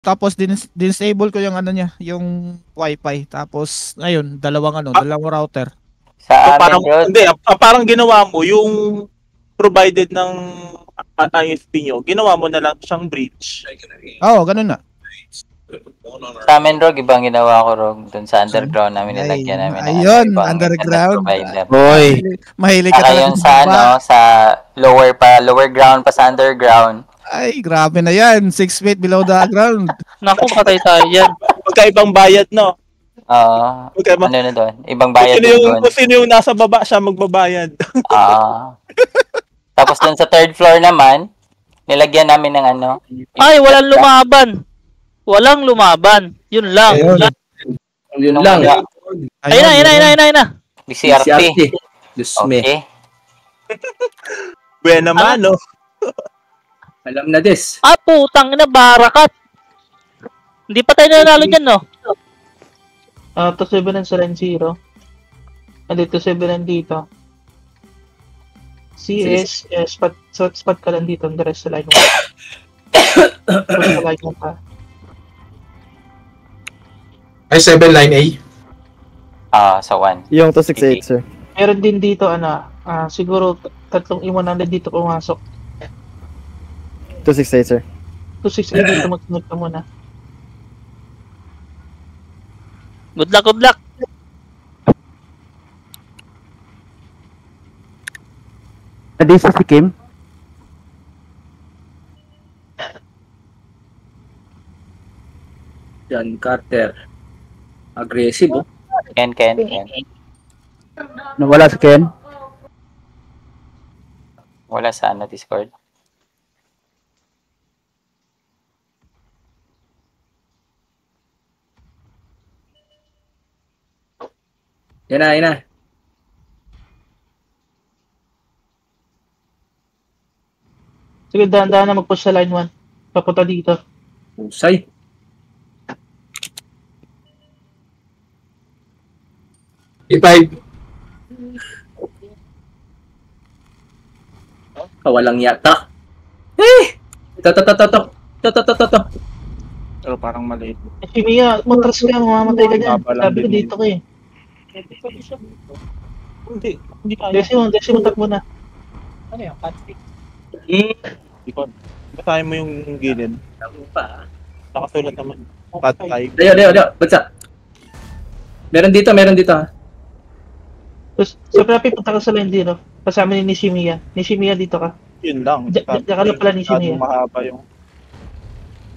Tapos disable ko yung ano niya, yung wifi. Tapos ayun, dalawang router. Sa So, amin parang, yun, hindi, parang ginawa mo yung provided ng ISP nyo, ginawa mo na lang siyang bridge. Oo, ganun na. sa amin, Rog, ibang ginawa ko, Rog. Doon sa underground namin nilagyan namin ng Ayun, ibang underground. internet provider. Boy. Mahilig ka Saka talaga yun sa sa, baba. sa lower ground pa sa underground. Ay, grabe na yan. 6 feet below the ground. Naku, patay tayo dyan. Magkaibang bayad, no? Oo. Magkaiba. Ano na doon? Ibang bayad din doon. Kung sino yung nasa baba, siya magbabayad. Tapos doon sa third floor naman, nilagyan namin ng ano. Ay, walang lumaban. Walang lumaban. Yun lang. Ayun. Yun lang. Ayun na. DCRT. Diyos me. Okay. Buwan naman, no? Alam na this. Ah, putang ina, barakat. Hindi pa tayo nanalo dyan, no? 2-7 and 7-0. Andito 7 nandito. CS, spot ka lang dito. The rest sa line 1. Sa line 1 pa. Ay, 7 line A. Sa 1. Yung 268, sir. Meron din dito, siguro tatlong iwanan dito pumasok. 268, sir. 268 dito magsunod ka muna. Good luck. Adisa si Kim? John Carter. Aggressive, oh. Ken. Nawala si Ken? Wala sa Discord. Yan na. Sige, dahan-dahan na mag-push sa line 1. Papunta dito. Usay. E5. Kawalang yata. Ito. Pero parang maliit. Si Mia, matras ka, mamamatay ka dyan. Sabi ko dito ka eh. Hindi kaya. Desi mo takbo na. Ano yan? Ikon. Basahin mo yung gilid. Nakasulat naman. Cut type. Dayo. Bagsak. Meron dito. Tapos, sa Krapi, punta ka sa line 0. Kasama ni Nishimiya. Nishimiya, dito ka. Yun lang. Diyan ka lang pala Nishimiya. Mahaba yung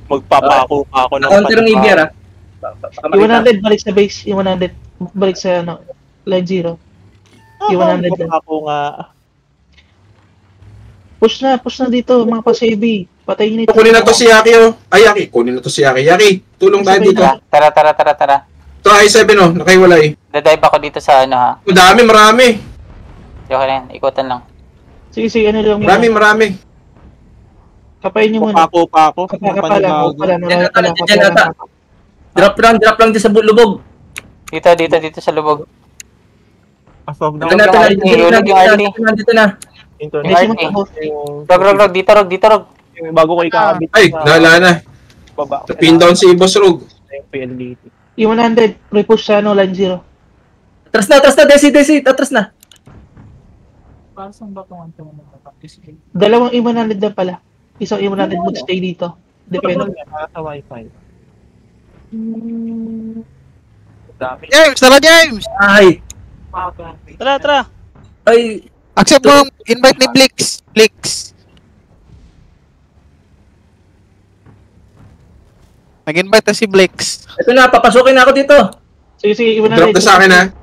magpapako ako ng Counter ng EBR, ah. Yung 100, balik sa base. Yung 100, balik sa line 0. Yung 100 lang. Ako nga. Push na dito, mga pa-save. Patayin nito. Kunin na to si Yaki, oh. Ay, Yaki. Kunin na to si Yaki. Yaki, tulong tayo dito. Tara. Ito, I7, oh. Nakaiwalay. Dadive ako dito sa ha. Marami. Joke lang, ikutan lang. Sige, ano lang muna. Marami. Kapayin niyo muna. Pako. Kapala. Drop lang din sa lubog. Dito sa lubog. Asog na. Dito na. Internet. Rog, dito, Rog. Bago ko ikakabit. Ay, nala na. Baba. Pin down si Boss Rog. Yung PLDT. Yung 100, repush sa line 0. Atras na, Desi, atras na. Dalawang E100 na pala. Isang E100 mag-stay dito. Depende. Sa wifi. James! Tara, James! Ay. Tara. Ay. Accept mo yung invite ni Blix. Nag-invite na si Blix. Ito na, papasukin na ako dito. Sige, E100. Drop na sa akin, ha.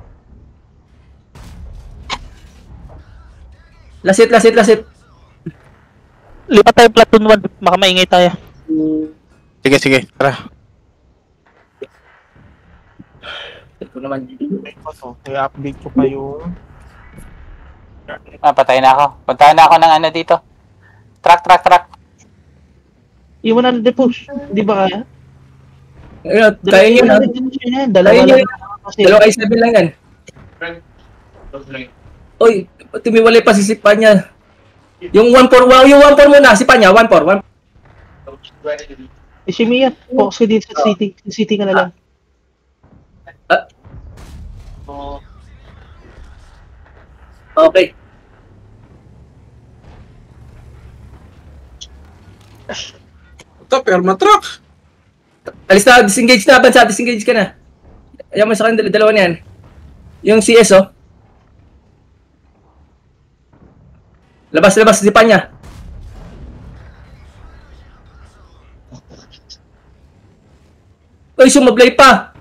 Lasit. Lipat tayo platoon 1. Baka maingay tayo. Sige. Tara. Ito naman. I-update ko pa yung... Patay na ako. Puntahan na ako ng dito. Truck. E100 push. Di ba kaya? Kaya nyo na. Dalawa lang. Dalawa I7 lang yan. Uy, tumiwalay pa si Sipa niya. Yung 1-4 muna, Sipa niya, 1-4. Ishimiya, focus ka dito sa city. Sa city ka na lang. Okay. Ito, perma truck. Alis na, disengage na, bansa, disengage ka na. Ayaw mo sa akin, dalawa na yan. Yung CS, oh. Labas, di pa niya. Uy, sumablay pa.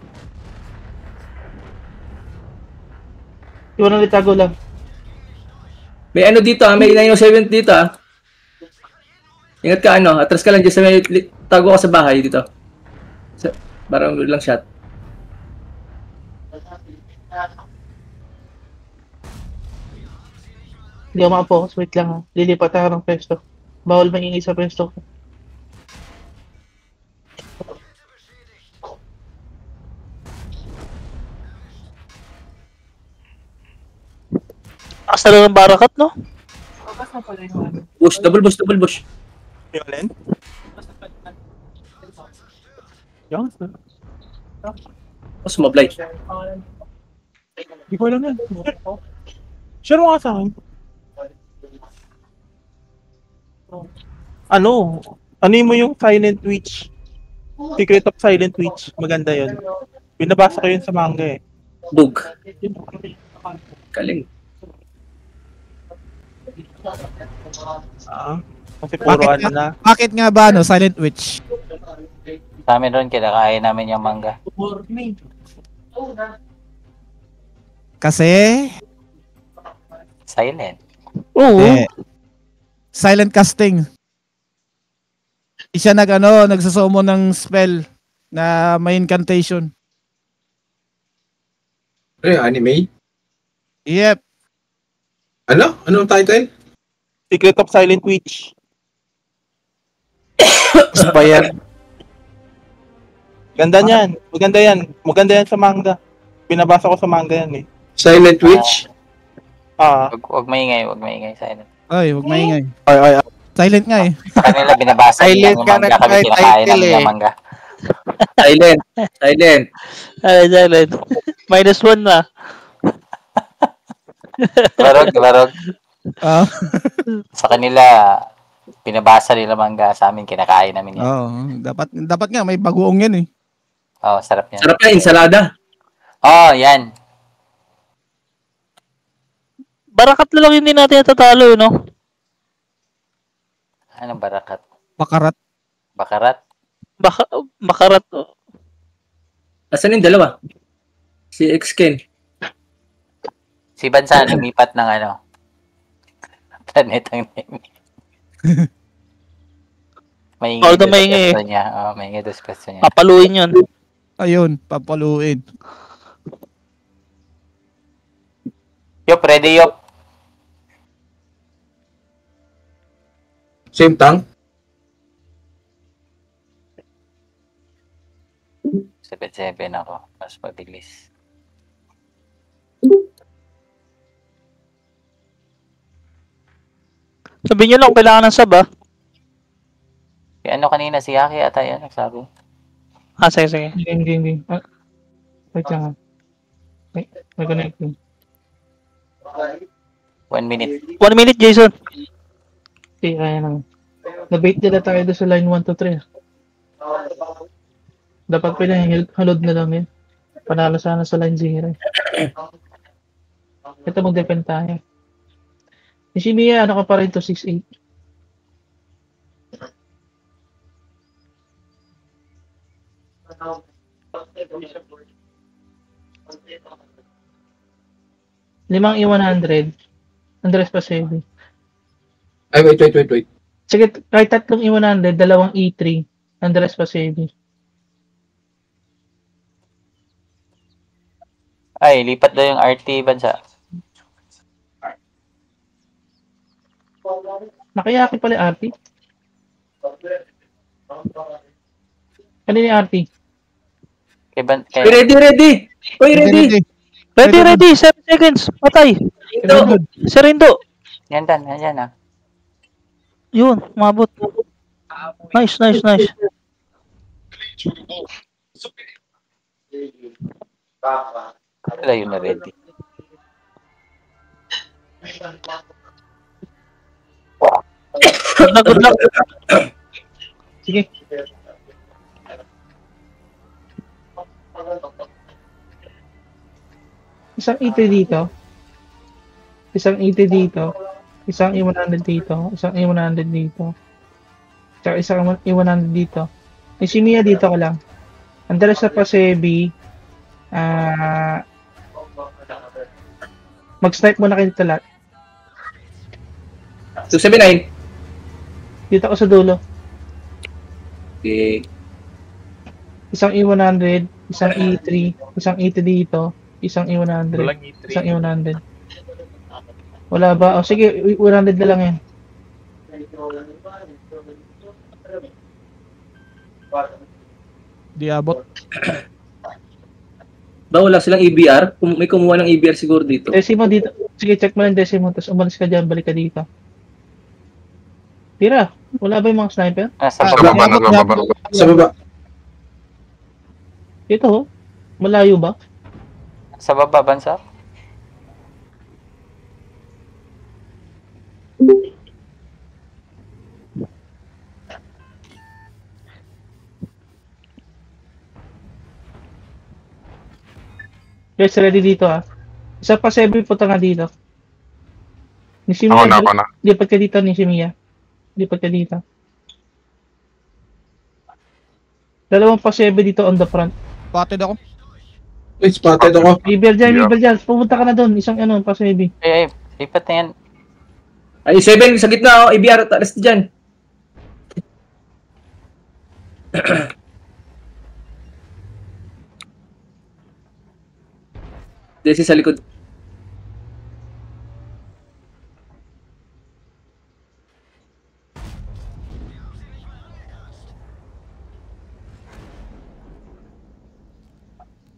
Iwan na litago lang. May ano dito, may 907 dito, Ingat ka, atras ka lang dyan sa may, tago ka sa bahay dito. Parang lang shot. Hindi ako makapokus. Wait lang ha. Lilipat ako ng pwesto. Bawal maingay sa pwesto ko. Asa lang ng barakat, no? Double bush. Yung alin? Yung? Oh, sumablay. Hindi ko alam yan. Share mo nga sa akin. Ano mo yung Silent Witch? Secret of Silent Witch. Maganda yun. Binabasa ko yun sa manga eh. Bug. Galing. Kasi puro ano na. Bakit nga ba Silent Witch? Sa amin ron, kinakain namin yung manga. Kasi Silent. Oo. silent casting. Siya nagsusumo ng spell na may incantation. Ano yung anime? Yep. Ano? Anong title? Secret of Silent Witch. Ano ba yan? Ganda niyan. Maganda yan sa manga. Binabasa ko sa manga yan eh. Silent Witch? Huwag maingay, silent. Ay, huwag maingay. Ay. Silent nga eh. Sa kanila binabasa Silent yung ka manga, na kami kahit kinakain title namin eh. yung manga. Silent. Silent. -1 na. Barog. Oo. Sa kanila, binabasa nila manga, sa amin kinakain namin yan. Oo. Dapat nga may bagoong yan eh. Sarap yan. Sarap yan, ensalada. Yan. Barakat na lang hindi natin natatalo, no? Anong barakat? Bakarat. Bakarat? Bakarat. Asan yung dalawa? Si X-Ken. Si Bansa lumipat ng planetang name. Maingay Although doon sa maingay pwesto niya. Maingay doon sa pwesto niya. Papaluin yun. Ayun, papaluin. Yop, ready yop. Same tank? 7-7 ako. Mas mabilis. Sabihin nyo lang, kailangan ng sub, Kanina, si Yaki ata yan, nagsabi. Sige. Game. Wait lang, May connecting. 1 minute. 1 minute, Jason. Okay, kaya naman. Na-bait nila tayo doon sa line 1 to 3. Dapat halod na lang yun. Panalo sana sa line 0. Ito mag-defend tayo. Ishimiya, ka pa rin to 6-8. Limang E100. Andres Pasevi. Ay, wait. Sige, kahit 3 E100, 2 E3. Andres Pasevi. Ay, lipat daw yung RT Bansa. Nakayaki pala yung RT. Kanina yung RT. Ready! Uy, ready! Ready! 7 seconds! Patay! Ito! Serindo! Yan Yun, umabot. Nice. Layo na ready. Good luck. Sige. Isang 80 dito. Isang 80 dito. Isang E100 dito. Isang E100 dito. Tsaka isang E100 dito. Eh, si Mia dito ka lang. Andres sa Pasebi. Mag-snipe muna kayo dito lahat. 279. Dito ako sa dulo. Okay. Isang E100, isang E3, isang E3 dito, isang E100, Walang E3. isang E100. Wala ba? O sige, 100 na lang yan. Di abot. Ba wala silang EBR? May kumuha ng EBR siguro dito. Decimo dito. Sige, check mo lang Decimo, tapos umalis ka dyan, balik ka dito. Tira, wala ba yung mga sniper? Nasa Ah, baba. di abot. Sa baba. Ito ho, malayo ba? Sa baba, bansa. Guys, ready dito ah. Isa pa 7 punta nga dito. Ni si Mia, Ako na. lipat ka dito ni si Mia. Lipat ka dito. Dalawang pa 7 dito on the front. Spotted ako. Ay, spotted ako. Iber dyan. Pumunta ka na doon. Isang ano, pa 7. Ay, lipat na yan. Ay, 7 sa gitna, oh. EBR, talas dyan. Desi sa likod.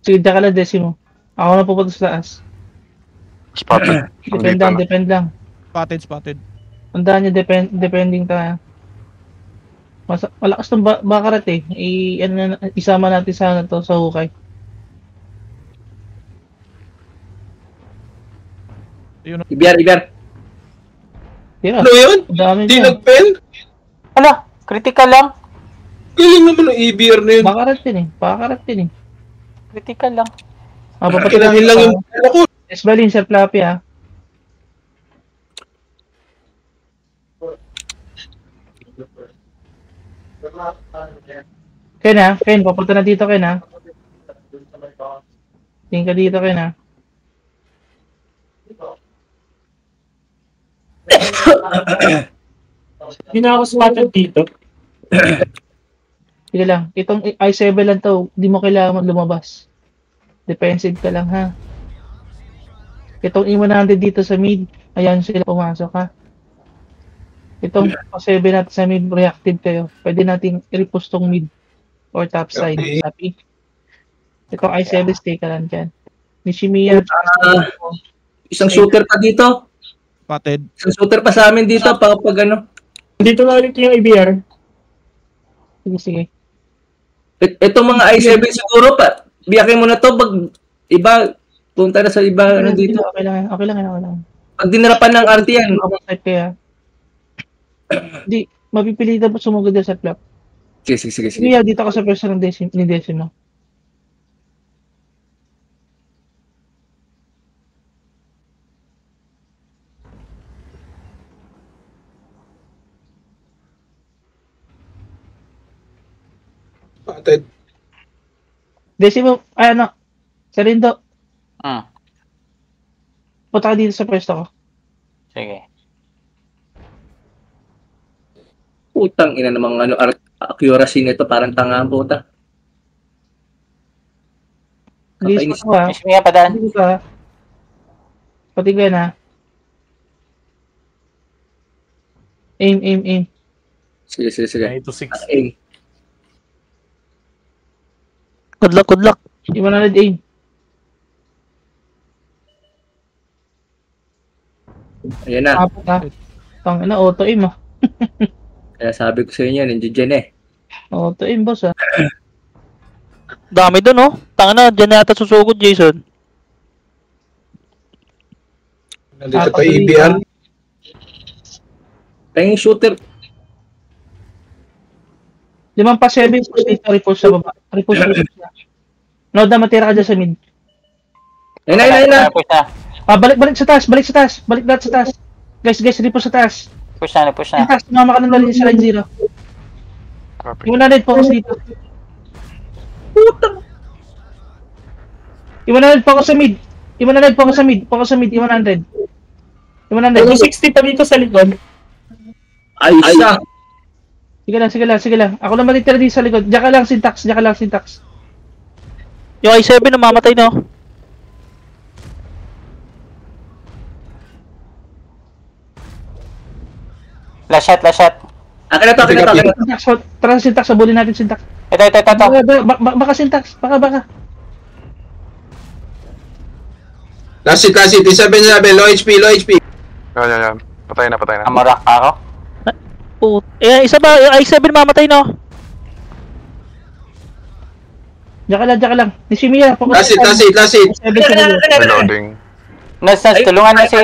Sige, dyan ka lang, Decimo. Ako na pupunta sa taas. Spotted. Depend lang. Spotted. Tandaan niyo, depending tayo. Malakas ng bakarat eh. Isama natin sana to sa hukay. EBR. Tira, Ano yun? ang dami Di dyan. nag-pen? Hala, critical lang. Galing naman ng EBR na yun. Bakarat din eh. Critical lang. Papatay Kinahin lang yung ako. Esbalin, Sir Flappy ah. Ken, papunta na dito Ken ha. Tingin ka dito Ken ha. Hindi na ako spotted dito. Sige lang, itong i7 lang to, di mo kailangan lumabas. Defensive ka lang ha. Itong E100 dito sa mid, ayan sila pumasok ha. Itong 7 natin sa mid, reactive kayo. Pwede nating i-repost tong mid or top side. Okay. Sabi. Itong i7, stay ka lang dyan. Nishimiya, Isang shooter pa dito. Spotted. Isang shooter pa sa amin dito, pag ano. Dito na ulit yung EBR. sige. Itong mga i7 siguro pa. Biyakin mo na to, pag iba, punta na sa iba, ano dito. Okay lang. Pag dinarapan ng RT yan, Type kaya. Hindi, mapipilitan po sumugod din sa flap. sige. Sige, dito ako sa person ng ni Decimo. Spotted. Decimo, Sarindo, Hmm. punta ka dito sa pwesto ko. Sige. putang ina namang ano, accuracy nito, parang tanga ang puta. Linis Kakainis. ko ha. Miss Mia, padaan. Linis ko ha. Pati ko yan ha. Aim. Sige. 9 to 6. Aim. Good luck. 100 aim. Ayan na. Apat ha. Tangina, auto aim ha. Kaya sabi ko sa inyo, nandiyan dyan eh. Auto aim boss ha. Dami doon, oh. Tanga na, dyan yata susugod, Jason. Nandito pa EBR. Tayong shooter. 5 pa 7, push dito, repush sa baba. Repush. No, na matira ka dyan sa mid. Ayun na. Push na. Balik sa taas. Balik lahat sa taas. Guys, repush sa taas. Push na. Sa taas, tumama ka ng dali sa line 0. Iwan na rin, focus dito. Putang! Iwan na rin, focus sa mid. Focus sa mid, 100. 60 pa dito sa likod. Ay, isa. Sige lang. Ako lang matitira dito sa likod. Diyan ka lang, syntax. Yung i7 namamatay, no? Last shot. Akin na to. Tara syntax, sabulin natin syntax. Ito. Baka syntax, baka. Last hit. 7, low HP. Yan. Patay na. Amarak ako. Isa ba? Yung i7 namamatay, no? Diyan ka lang. Ni Shimiya, focus. Last hit. Reloading. Nods, tulungan na si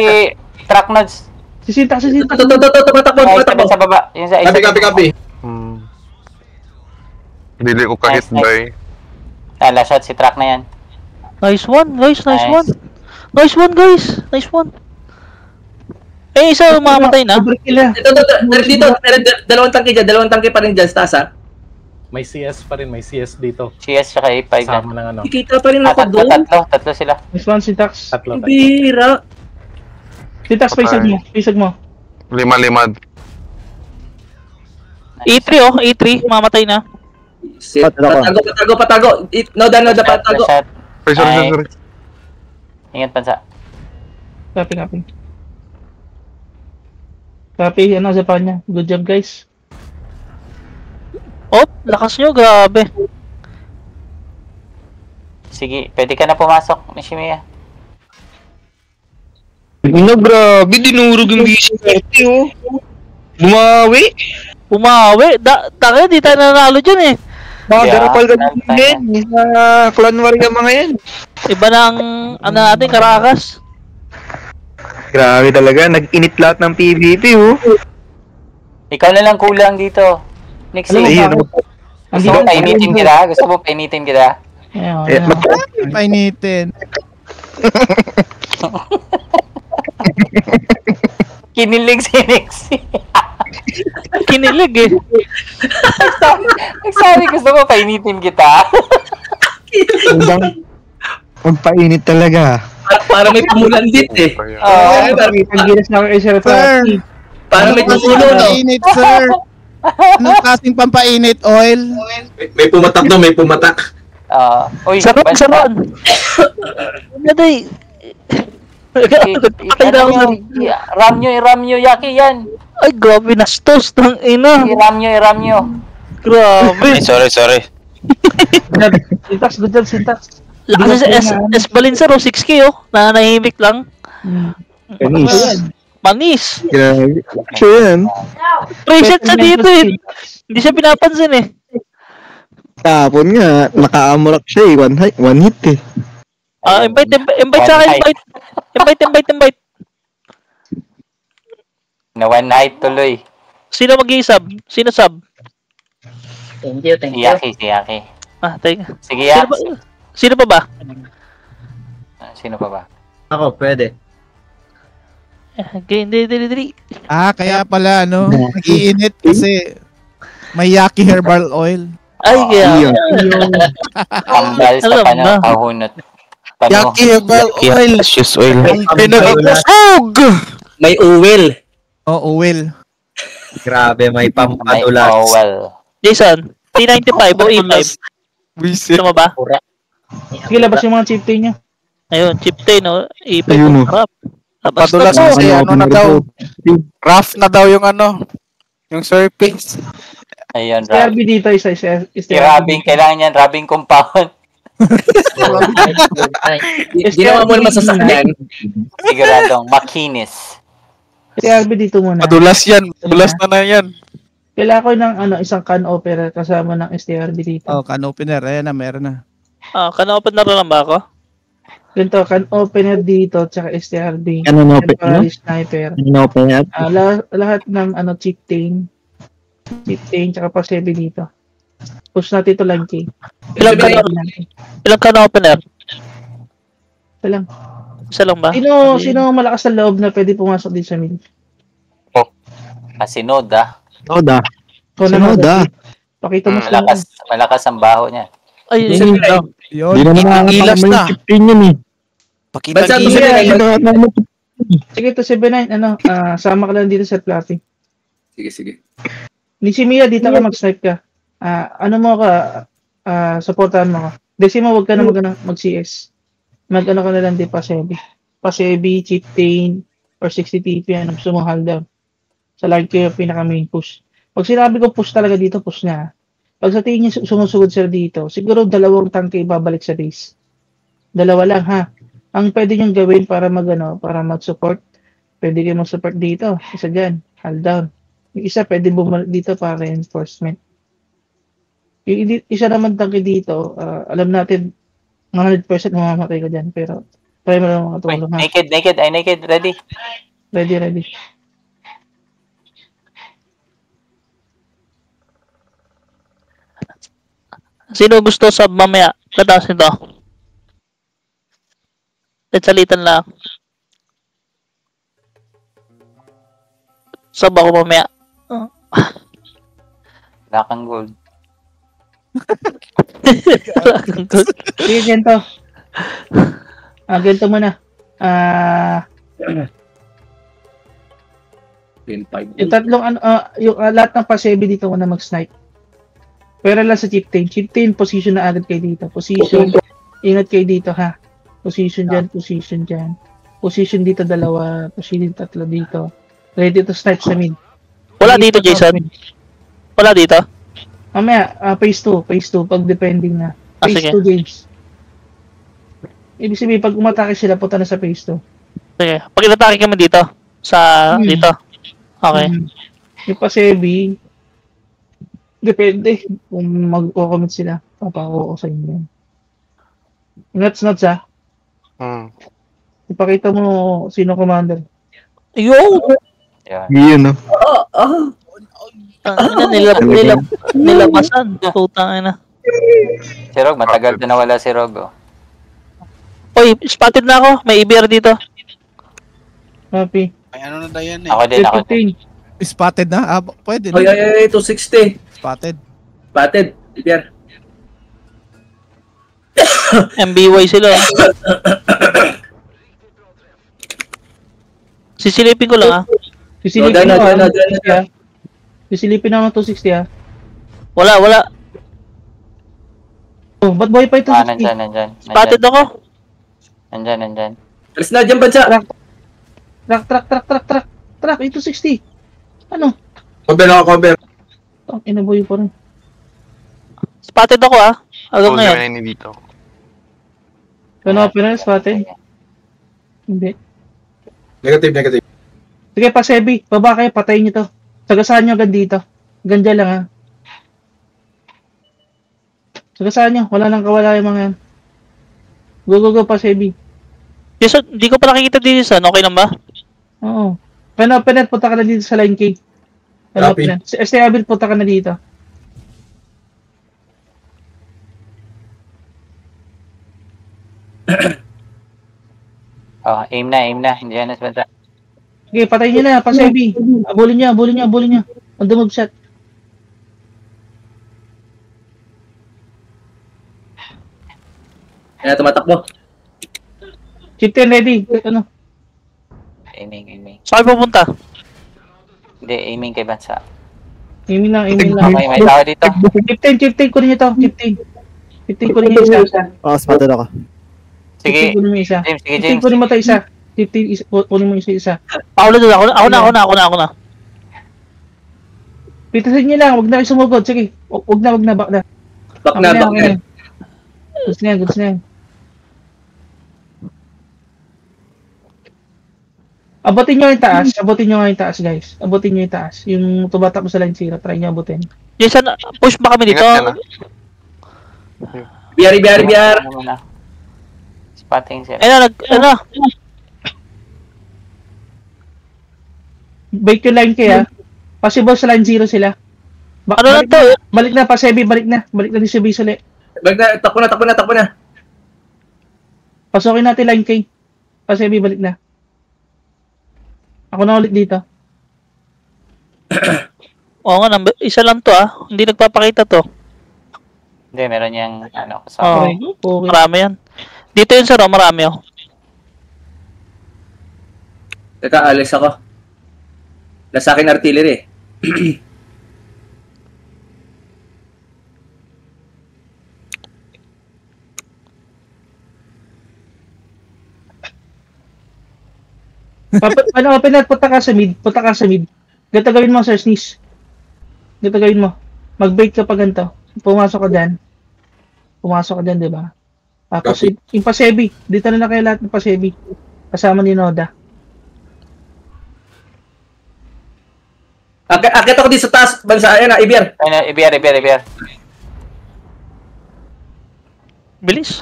Truck Nods. Si syntax. Tumatakbo. Sa baba. Yung sa Copy. Dili ko kahit Nice. bay. Last shot si Truck na yan. Nice one, guys. Nice Nice. one. Nice one. Isa mamamatay na. Dito. Meron dalawang tangke pa rin dyan sa taas, ha? May CS pa rin, may CS dito. CS tsaka A5 na. Sama ng ano. Kikita pa rin ako doon. Tatlo sila. Nice one, syntax. Tatlo. Bira. Syntax, paisag mo. Lima-limad. E3, oh. E3, mamatay na. Patago. Noda, patago. Last shot. Sorry. Ingat pansa. Copy. Copy, sa panya. Good job, guys. Oh, lakas nyo, grabe. Sige, pwede ka na pumasok, Nishimiya. Grabe, dinurog yung BC30, oh. Bumawi. Taka, di tayo nanalo dyan, eh. Darapal ka din. Sa clan war yung mga yan. Iba ng, natin, Caracas. Grabe talaga, nag-init lahat ng PvP, oh. Ikaw na lang kulang dito. Nixie, gusto mo painitin kita? Painitin. Kinilig si Nixie. Kinilig, eh. Nagsabi gusto mo painitin kita. Magpainit talaga. Para may pamulandit, eh. Para may tumulo, no? Painit, sir. Anong klaseng pampainit? Oil? May pumatak. Uy, Saron. Naday. Ramyo, Yaki yan. Ay, grabe, nastos ng ina. Ramyo. Grabe. Sorry. Syntax, good job, syntax. Lakas sa S Balinser, 6K, oh. Nanahimik lang. Panis. Grabe. Sure yan. Preset sa dito, eh. Hindi siya pinapansin, eh. Tapon nga, naka-amurak siya, eh. One hit, eh. Invite sa akin, invite. Na one night tuloy. Sino mag-i-sub? Sino sub? Thank you. Si Yaki. Teka. Sige, Yaki. Sino pa ba? Ako, pwede. Okay, dili. Kaya pala, nag-iinit kasi may Yaki herbal oil. Ay, kaya. Kambal sa panahunot. Yaki herbal oil. Use oil. Pinag-usog! May uwil. Oil. Grabe, may Jason, T95 o E5? Gusto mo ba? Sige, labas yung mga chip niya. Ayun, chip 10, no? E5 Ayun, harap. Padulas kasi na daw. Rough na daw yung surface. Ayun, STRB dito, isa. Rabing, kailangan yan, Rabing compound. Ginawa mo naman sa sakyan. Siguradong, makinis. STRB dito muna. Padulas yan. Padulas na yan. Kailangan ko ng isang can opener kasama ng STRB dito. Can opener. Ayan na, meron na. Kan-open na lang ba ako? Ganito, can opener dito, tsaka STRB. Can open, Temporary sniper. Open up. Lahat ng chieftain, tsaka pa 7 dito. Push natin ito lang, K. Ilang kan-opener? Ito lang. Isa lang ba? Sino malakas sa loob na pwede pumasok dito sa mid? Si Noda. Noda. Noda. Pakita mo sa Malakas ang baho niya. Ay, Hindi na nakakapag mo yung chieftain yun eh. Bansa ko sila. Sige, ito 7-9, sama ka lang dito sa Fluffy. Sige. Ni si Mia, dito ka mag-snipe ka. Supportahan mo ka. Decima, wag ka na mag-CS. Mag-ano ka na lang din Pasebi. Pasebi, Chieftain, or 60 TP, gusto mo hold down. Sa line kayo, pinaka-main push. Pag sinabi ko push talaga dito, push na. Pag sa tingin niya sumusugod sila dito, siguro 2 tangke ibabalik sa base. 2 lang ha. Ang pwede niyong gawin para mag-support, pwede kayo mag-support dito. Isa dyan, hold down. Yung isa pwede bumalik dito para reinforcement. Yung isa naman tangke dito, alam natin 100% mamamatay ka dyan, pero try mo lang makatulong ha. Naked, ready. Ready. Sino gusto sub mamaya? Kataas nito. Salitan lang. Sub ako mamaya. Wala kang gold. Sige, ganito. Ganito muna. Yung tatlong lahat ng pasebi dito muna mag-snipe. Pero lang sa chieftain. Chieftain, position na agad kayo dito. Position. Ingat kayo dito ha. Position dyan. Position dito 2. Position 3 dito. Ready to snipe sa mid. Wala dito, Jason. Wala dito. Mamaya, phase 2. Pag depending na. Phase 2 games. Ibig sabihin, pag umatake sila, punta na sa phase 2. Sige. Pag inatake kami dito. Dito. Okay. Yung pasebi, depende kung mag-commit sila. Papako sa inyo. Nuts ha. Ipakita mo sino commander. Yo! Yun no. Nilabasan. Putang ina. Si Rog, matagal na nawala si Rog. Oy, spotted na ako. May EBR dito. Happy. Ay, ano na yan eh. Ako din. Spotted na? Pwede. Ay, 260. Spotted. Pierre. MBY sila. Sisilipin ko lang Sisilipin ako ng 260 ha. Wala. Oh, ba't buhay pa ito? Nandyan. Spotted ako. Nandyan. Alis na dyan, Bansa. Track, 260. Ano? Cover. Inaboy pa rin. Spotted ako hanggang ngayon. Soldier dito. Opener, spotted? Hindi. Negative. Sige, pasebi. Baba kayo, patayin nyo to. Sagasaan nyo agad dito. Ganda lang ha. Sagasaan nyo. Wala nang kawala yung mga yan. Go, pasebi. Jason, hindi ko pa nakikita dito, Jason. Okay lang ba? Oo. Opener, punta ka na dito sa line K. Opener. Si STAbil, punta ka na dito. Aim na. Hindi na Bansa. Okay, patayin nyo na. Pasebi. Abulin nyo. On the move shot. Kaya tumatakbo. Chieftain ready. Ano? Aiming. Saan pupunta? Hindi, aiming kay Bansa. Aiming lang. Okay, may tao dito. Chieftain, kunin nyo to. Chieftain, kunin nyo isa. Spotted ako. Sige, kunin mo isa. Sige, Chieftain, James. kunin mo to isa. Chieftain, kunin mo isa. Ako na. Pitasin nyo lang. Huwag na kayo sumugod. Sige. Huwag na. Back na. Goods na yan. Abutin nyo yung taas, guys. Abutin nyo yung taas. Yung tumatak mo sa line 0, try nyo abutin. Jason, push ba kami dito? Ingat ka na. BR. Ano muna? Spotting sila. Ano? Break yung line kaya. Possible sa line 0 sila. Ano lang to? Balik na, Pasebi, balik na. Balik na din si Bisole. Balik na, takbo na. Pasokin natin line K. Pasebi, balik na. Ako na ulit dito. Oo nga, isa lang to Hindi nagpapakita to. Hindi, meron niyang kasama. Okay. Marami yan. Dito yun sir, marami Teka, alis ako. Nasa akin artillery. Open na, punta ka sa mid. Ganito gawin mo, Sir Sneeze. Ganito gawin mo. Mag-bait ka pa ganito. Pumasok ka dyan, di ba? Tapos, yung Pasebi. Dito na kayo lahat ng Pasebi. Kasama ni Noda. Akit ako dito sa taas, bansa. Ayan na, IBR. IBR. Bilis.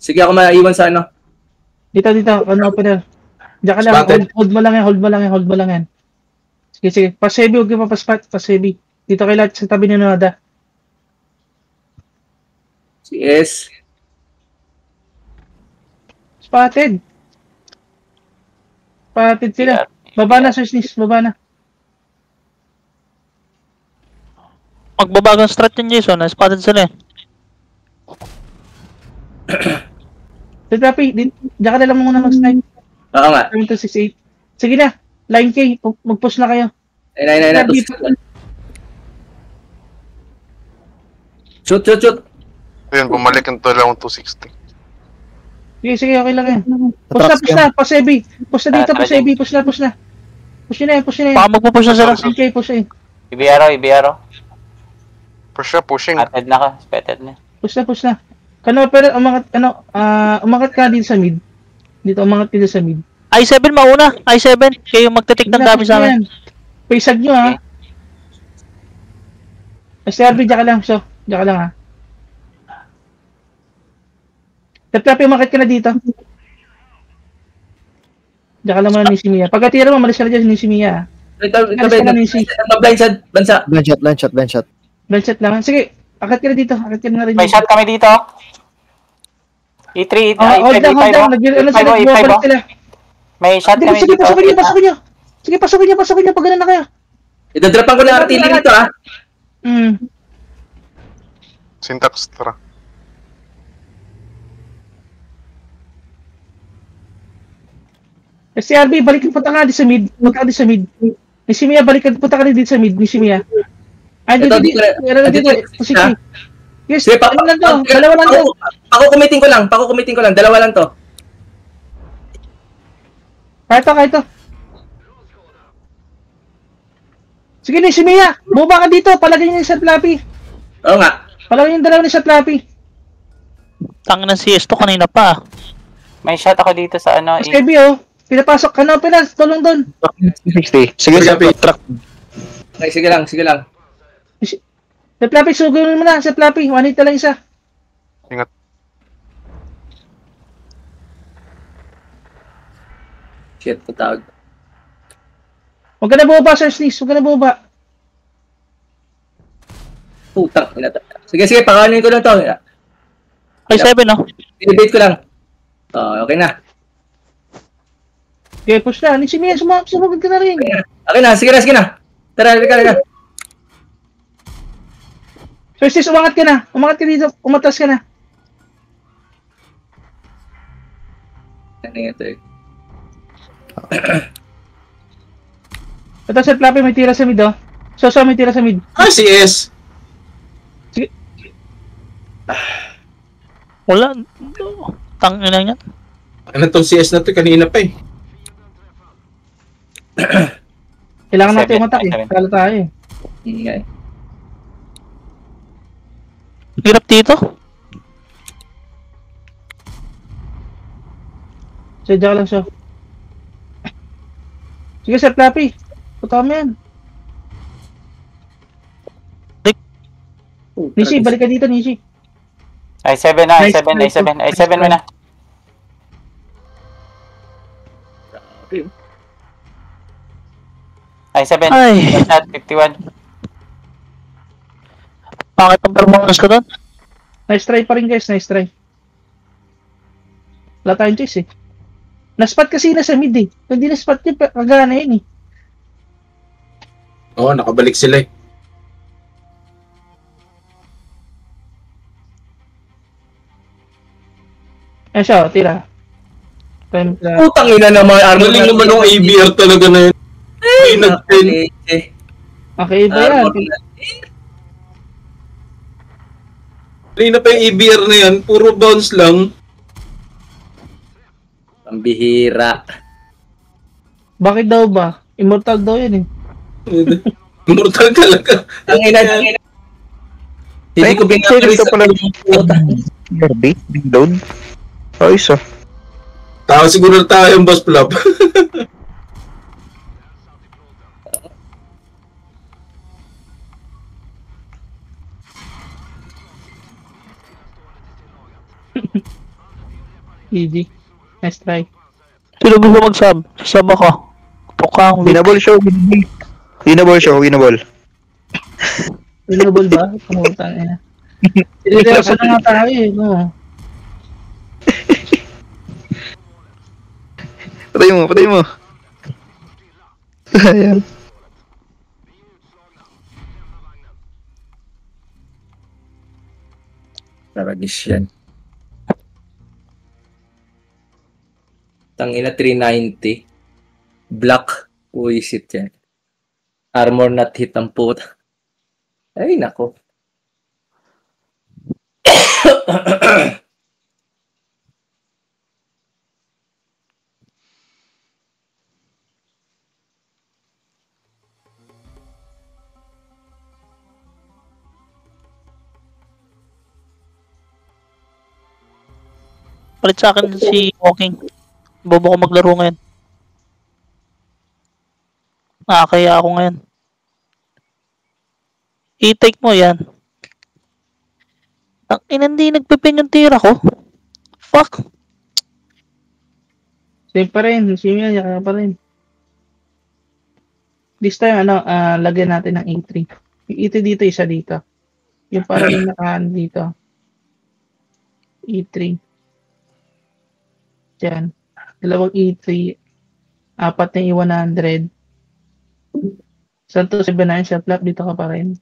Sige ako maiwan sa ano. Dito, opener. Diyan ka lang, hold mo lang yan. Sige. Pasebi, huwag yung papaspot. Pasebi. Dito kayo lahat sa tabi ni Noda. CS. Spotted sila. Baba na, Sir Sneeze. Baba na. Magbabagang strat yung Jason. Spotted sila Sir Rapi, diyan ka na lang muna mag-snipe. Oo nga. 7-6-8. Sige na. Line K, mag-push na kayo. Ay. Shoot. Ayun, bumalik yung tulong 260. Sige, okay lang yan. Push na, Pasebi. Push na dito, Pasebi. Push na. Push na yan. Baka magpupush na sila. Line K, push na. IBR. Pushing. Spotted na ka. Spotted na. Push na. Pero umangat ka dito sa mid. Umangat dito sa mid. I7 mauna. I7. Kayo magte-take ng dami sa amin. Paisag nyo SRB, diyan ka lang. Diyan ka lang Taplapi, umakit ka na dito. Diyan ka lang muna ni si Mia. Pagkatira mo, malis ka na dyan ni si Mia. Blindside, bansa. Blind shot lang. Sige, akit ka na dito. Akit ka na rin. May shot kami dito. E3, hold lang. Bumabalik sila. May shot kami Sige, dito. pasukin nyo. Pag ganun na kayo. Idadrapan ko na artillery dito Syntax, tara. SRB, balik punta ka di sa mid. Ni si Mia, punta ka dito sa mid. Ni si Mia. Dito. Yes, dalawa lang to. Pakukumitin ko lang. Dalawa lang to. Kaya to. Sige ni si Mia, bumaba ka dito. Palagay niyo yung Sir Flappy. Oo nga. Palagay yung dalawa ni Sir Flappy. Tangin ng CS to kanina pa. May shot ako dito sa SKB pinapasok ka na, tulong doon. 60. Sige, truck. Okay, sige lang. Sir Flappy, sugunin mo na. Sir Flappy, 1 hit na lang isa. Ingat. Shit, patawag. Huwag ka na bumaba, Sir Sneeze. Putang, Sige, pakanin ko lang to. I7 Debate ko lang. Okay na. Okay, push na. Ni si Mia, sumagod ka na rin. Okay na, sige na. Tara. Sir Sneeze, umangat ka dito. Umatas ka na. Ano nga ito Ito, Sir Flappy, may tira sa mid, may tira sa mid. CS. Sige. Wala. Tangin na yan. Ano tong CS na to? Kanina pa Kailangan natin umatak Kala tayo Okay. Hirap dito. Sadya ka lang siya. Sige, Sir Flappy. Puta mo yan. Nishi, balik ka dito, Nishi. I7 na, Nice I7, try, I7, bro. I7 mo na. I7, Ay. one shot, 51. Bakit ang performance ko doon? Nice try pa rin, guys. Nice try. Wala tayong choice, eh. Na-spot kasi na sa mid, eh. Kung di na-spot yun, kagana yun, eh. Oo, nakabalik sila eh. Ayan siya, oh, tira. Time ka. Putang ina naman, armor. Galing naman ng ABR talaga na yun. Ay, nag-10. Okay, iba yan. Kanina pa yung ABR na yan, puro bounce lang. Pambihira. Bakit daw ba? Immortal daw yun, eh. Immortal talaga. Ang ina. Hindi ko binabalik sa pala puta. Kirby, big load. Ayos ah. Tao siguro tayo yung boss flop. Easy. Nice try. Sino gusto mag-sub? Sub ako. Tukang Winnable show, winnable. Winnable show, winnable. Winnable ba? Pumutang ina. Seryoso na nga tayo, eh. No. Patay mo, patay mo. Ayan. Naragis yan. Tangina 390. Black. Uisit yan. Armor not hit ang puta. Ay, nako. Palit sa akin si Walking. Bobo ko maglaro ngayon. Nakakaya ako ngayon. I-take mo yan. Ang hindi nagpipin yung tira ko. Fuck. Same pa rin. Same yan. Yaka pa rin. This time, lagyan natin ng E3. Yung E3 dito, isa dito. Yung parang yung nakaan dito. E3. Yan. Dalawang E3. Apat na E100. Saan to? 79 shot flap. Dito ka pa rin.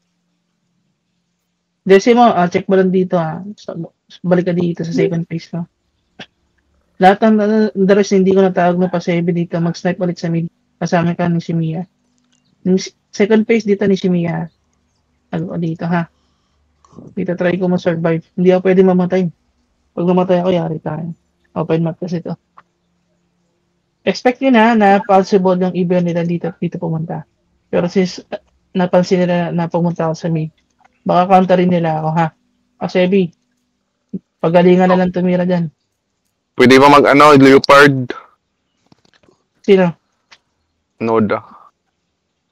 Desi mo, check mo lang dito So, balik ka dito sa second phase mo. Lahat ng the rest hindi ko natawag na pa 7 dito. Mag-snipe ulit sa mid. Kasama ka ni Shimiya. Yung second phase dito ni Shimiya. Ano dito ha. Dito try ko ma-survive. Hindi ako pwede mamatay. Pag namatay ako, yari tayo. Open map kasi to. Expect nyo na possible yung event nila dito pumunta. Pero since napansin nila na pumunta ako sa mid, baka counterin nila ako ha. Kasi B, pagalingan na lang tumira dyan. Pwede ba Leopard? Sino? Noda.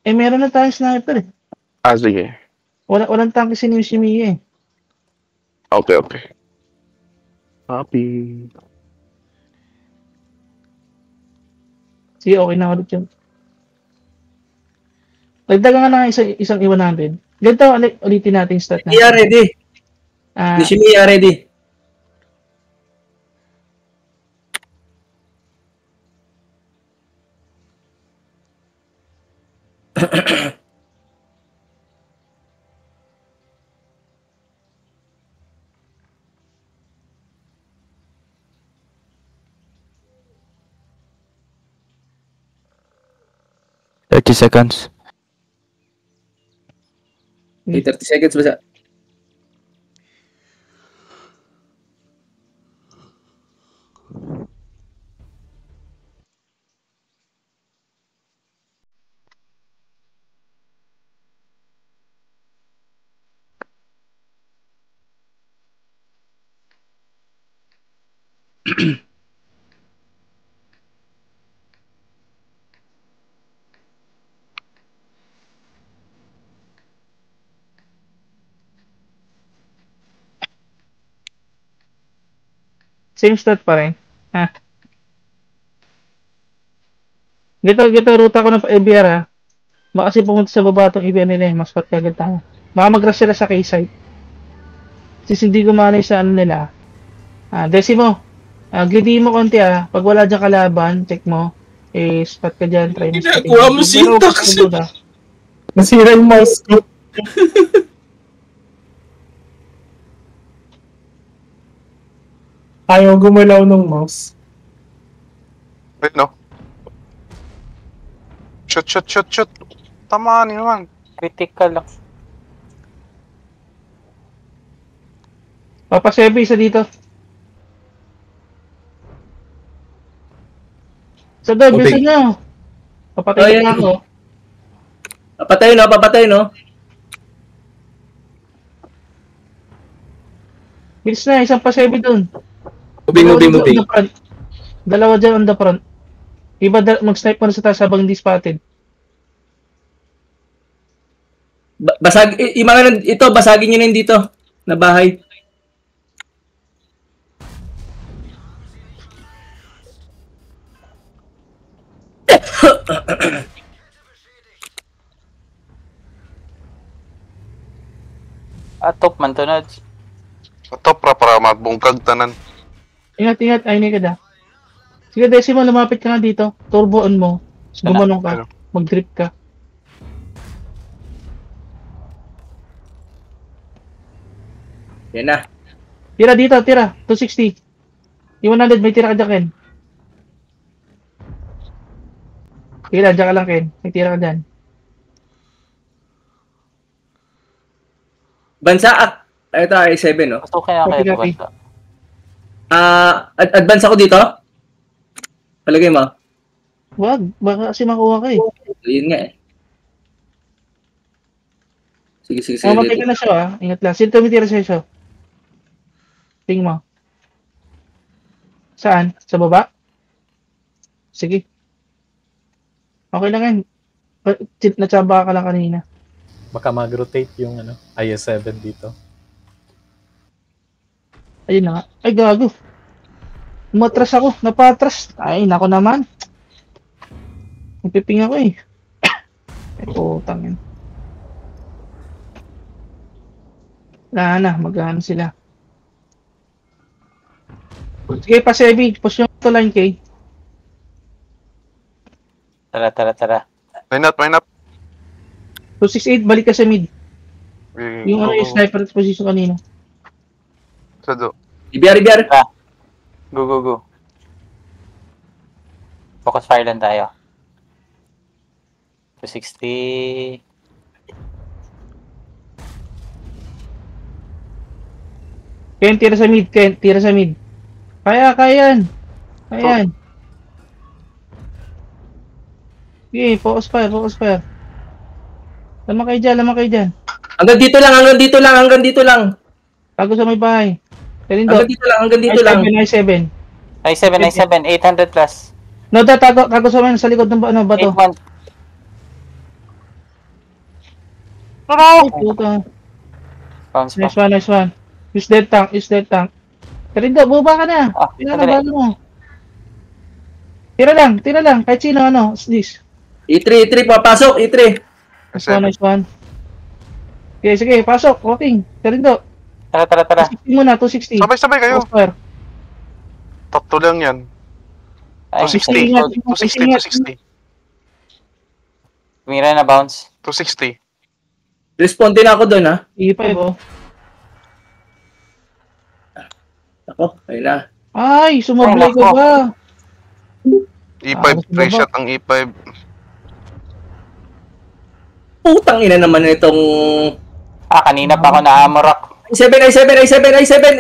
Meron na tayong sniper eh. Sige. Walang tanke si Nishimiya eh. Okay. Happy. Sige, okay na ulit yun. Dagdagan nga na isang E100. Ganito ulitin natin yung stat na. Nishimiya ready. Nishimiya ready. Seconds. 30 seconds basta. Same stat pa rin. Ha? Gito ruta ko ng ABR ha. Baka kasi pumunta sa baba itong ABR nila eh. Mas pat kagad tayo. Baka mag-rush sila sa K-site. Since hindi gumanay sa ano nila. Decimo. Glidi mo konti pag wala dyan kalaban, check mo. Spot ka dyan. Try mo spotting. Ginagawa mo syntax. Nasira yung mouse ko. Ayaw gumalaw ng mouse. Wait, no? Shoot. Tamaan naman. Critical lang. Papa Sebi, isa dito. Sa doon, bilisan nyo. Papatayin na ako. Papatay no? Bilis na, isang pa Sebi doon. Moving. Dalawa dyan on the front. Iba mag-snipe mo na sa taas habang hindi spotted. Basagin nyo na yun dito. Na bahay. Top man to na. Top para mabungkag tanan. Ingat. Ay, ka da. Sige, Decimo, lumapit ka nga dito. Turboon mo. Gumanong ka. Mag-drip ka. Yan na. Tira dito, tira. 260. Yung 100, may tira ka dyan, Ken. Tira, dyan ka lang, Ken. May tira ka dyan. Bansa at ito ay 7 no. Okay na kayo Copy. basta. Advance ako dito. Palagay mo. Wag, baka kasi makuha ka eh. Yun nga eh. Sige. Mamatay ka na siya Ingat lang. Sino tumitira sa'yo siya? Tingin mo. Saan? Sa baba? Sige. Okay lang yan. Natsamba ka lang kanina. Baka mag-rotate yung IS-7 dito. Ayun na nga. Ay, gago. Umatras ako. Napatras. Ay, nako naman. Napiping ako eh. Ay, putang yan. Wala na. Mag-ano sila. Sige, pa Sebi. Push yung to line K. Tara. Line up. 268, balik ka sa mid. Yung yung sniper position kanina. Sado. Ibiyar. Go. Focus fire lang tayo. 260. Ken, tira sa mid. Kaya yan. Okay, focus fire. Lamang kayo dyan. Hanggang dito lang. Tago sa may bahay. Terindo. Hanggang dito lang. I7. I7, 800 plus. No, tago sa may sa likod ng bato. 8-1. Ay, puta. Bounce pa. Nice one. Use that tank. Terindo, buba ka na. Tira na bago mo. Tira lang. Kahit sino, this. E3, papasok, E3. Nice one. Okay, sige, pasok. Walking. Terindo. Tara. 260 muna, 260. Sabay kayo. Fire. Tatlo lang yan. 260. Mira na bounce. 260. Responde na ako doon ha. E5 Ako, ayun na. Ay, sumablay ko ba? E5, try shot ang E5. Putang ina naman itong... Kanina pa ako na-amorak. I7,